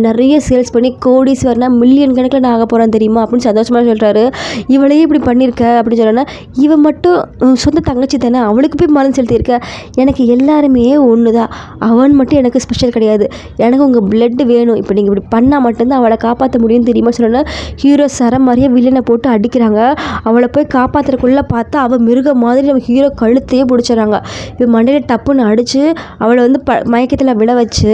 நிறைய சேல்ஸ் பண்ணி கோடீஸ்வரனா மில்லியன் கணக்கில் நான் ஆக போகிறேன் தெரியுமா அப்படின்னு சந்தோஷமாக சொல்கிறாரு. இவளையே இப்படி பண்ணியிருக்க அப்படின்னு சொன்னோன்னா இவன் மட்டும் சொந்த தங்கச்சி தானே, அவளுக்கு போய் மருந்து செலுத்தியிருக்க, எனக்கு எல்லாருமே ஒன்று தான், அவன் மட்டும் எனக்கு ஸ்பெஷல் கிடையாது, எனக்கு உங்கள் பிளட்டு வேணும், இப்போ நீங்கள் இப்படி பண்ணால் மட்டும்தான் அவளை காப்பாற்ற முடியும்னு தெரியுமா சொன்னோன்னா ஹீரோ மாதிரியே வில்லனை போட்டு அடிக்கிறாங்க. அவளை போய் காப்பாற்றுறக்குள்ளே பார்த்தா அவள் மிருக மாதிரி நம்ம ஹீரோ கழுத்தையே பிடிச்சிடறாங்க. இப்போ மண்டையில் டப்புன்னு அடித்து அவளை வந்து மயக்கத்தில் விழ வச்சு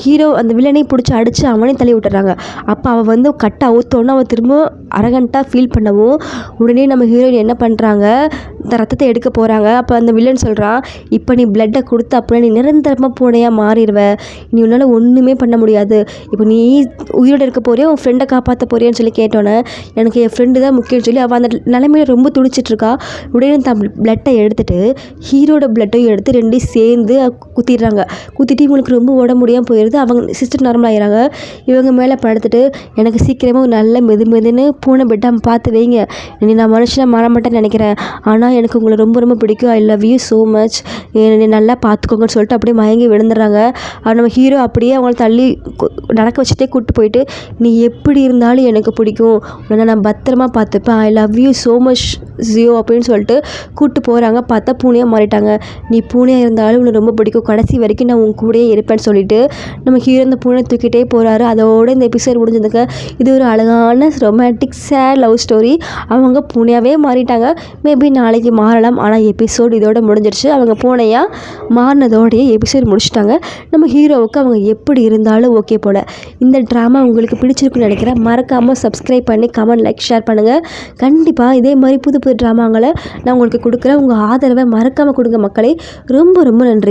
ஹீரோ அந்த வில்லனையும் பிடிச்சி அடித்து அவனையும் தள்ளி விட்டுறாங்க. அப்போ அவள் வந்து கட்டை அவுத்தோன்னு அவள் திரும்ப அரகண்ட்டாக ஃபீல் பண்ணவும் உடனே நம்ம ஹீரோயின் என்ன பண்ணுறாங்க, இந்த ரத்தத்தை எடுக்க போகிறாங்க. அப்போ அந்த வில்லன் சொல்கிறான் இப்போ நீ பிளட்டை கொடுத்த அப்படின்னா நீ நிரந்தரமாக பூனையாக மாறிடுவ, நீ உன்னால் ஒன்றுமே பண்ண முடியாது, இப்போ நீ உயிரோடு இருக்க போறியா உன் ஃப்ரெண்டை காப்பாற்ற போறியான்னு சொல்லி கேட்டோன்னே எனக்கு என் ஃப்ரெண்டு தான் முக்கியம்னு சொல்லி அவள் அந்த நிலைமையில ரொம்ப துடிச்சிட்ருக்கா. உடனே தான் பிளட்டை எடுத்துகிட்டு ஹீரோட பிளட்டையும் எடுத்து 2 சேர்ந்து குத்திடுறாங்க. குத்திட்டு இவங்களுக்கு ரொம்ப உடம்பு முடியாமல் போயிடுது. அவங்க சிஸ்டர் நார்மல் ஆகிறாங்க. இவங்க மேலே படுத்துட்டு எனக்கு சீக்கிரமாக நல்ல மெதுன்னு பூனை பெட்டாக பார்த்து வைங்க, நீ நான் மனுஷனை மாற மாட்டேன்னு நினைக்கிறேன், ஆனால் எனக்கு உங்களை ரொம்ப ரொம்ப பிடிக்கும், I love you so much, என்னை நல்லா பார்த்துக்கோங்கன்னு சொல்லிட்டு அப்படியே மயங்கி விழுந்துடுறாங்க. நம்ம ஹீரோ அப்படியே அவங்கள தள்ளி நடக்க வச்சுட்டே கூப்பிட்டு போயிட்டு நீ எப்படி இருந்தாலும் எனக்கு பிடிக்கும், உன்னை நான் பத்திரமா பார்த்துப்பேன், I love you so much Jio அப்படின்னு சொல்லிட்டு கூப்பிட்டு போகிறாங்க. பார்த்தா பூனையாக மாறிட்டாங்க. நீ பூனையாக இருந்தாலும் உன்னை ரொம்ப பிடிக்கும், கடைசி வரைக்கும் நான் உன் கூடயே இருப்பேன்னு சொல்லிட்டு நம்ம ஹீரோ இந்த பூனை தூக்கிட்டே போகிறாரு. அதோட இந்த எபிசோட் முடிஞ்சதுக்கு இது ஒரு அழகான ரொமான்டிக் சேட் லவ் ஸ்டோரி. அவங்க பூனையாகவே மாறிட்டாங்க. மேபி நாளைக்கு மாறலாம், ஆனால் எபிசோடு இதோட முடிஞ்சிருச்சு. அவங்க பூனையாக மாறினதோடையே எபிசோட் முடிச்சிட்டாங்க. நம்ம ஹீரோவுக்கு அவங்க எப்படி இருந்தாலும் ஓகே போல். இந்த ட்ராமா உங்களுக்கு பிடிச்சிருக்குன்னு நினைக்கிறேன். மறக்காமல் சப்ஸ்கிரைப் பண்ணி கமெண்ட் லைக் ஷேர் பண்ணுங்கள். கண்டிப்பாக இதே மாதிரி புது புது ட்ராமாங்களை நான் உங்களுக்கு கொடுக்குறேன். உங்கள் ஆதரவை மறக்காமல் கொடுங்க மக்களே. ரொம்ப ரொம்ப நன்றி.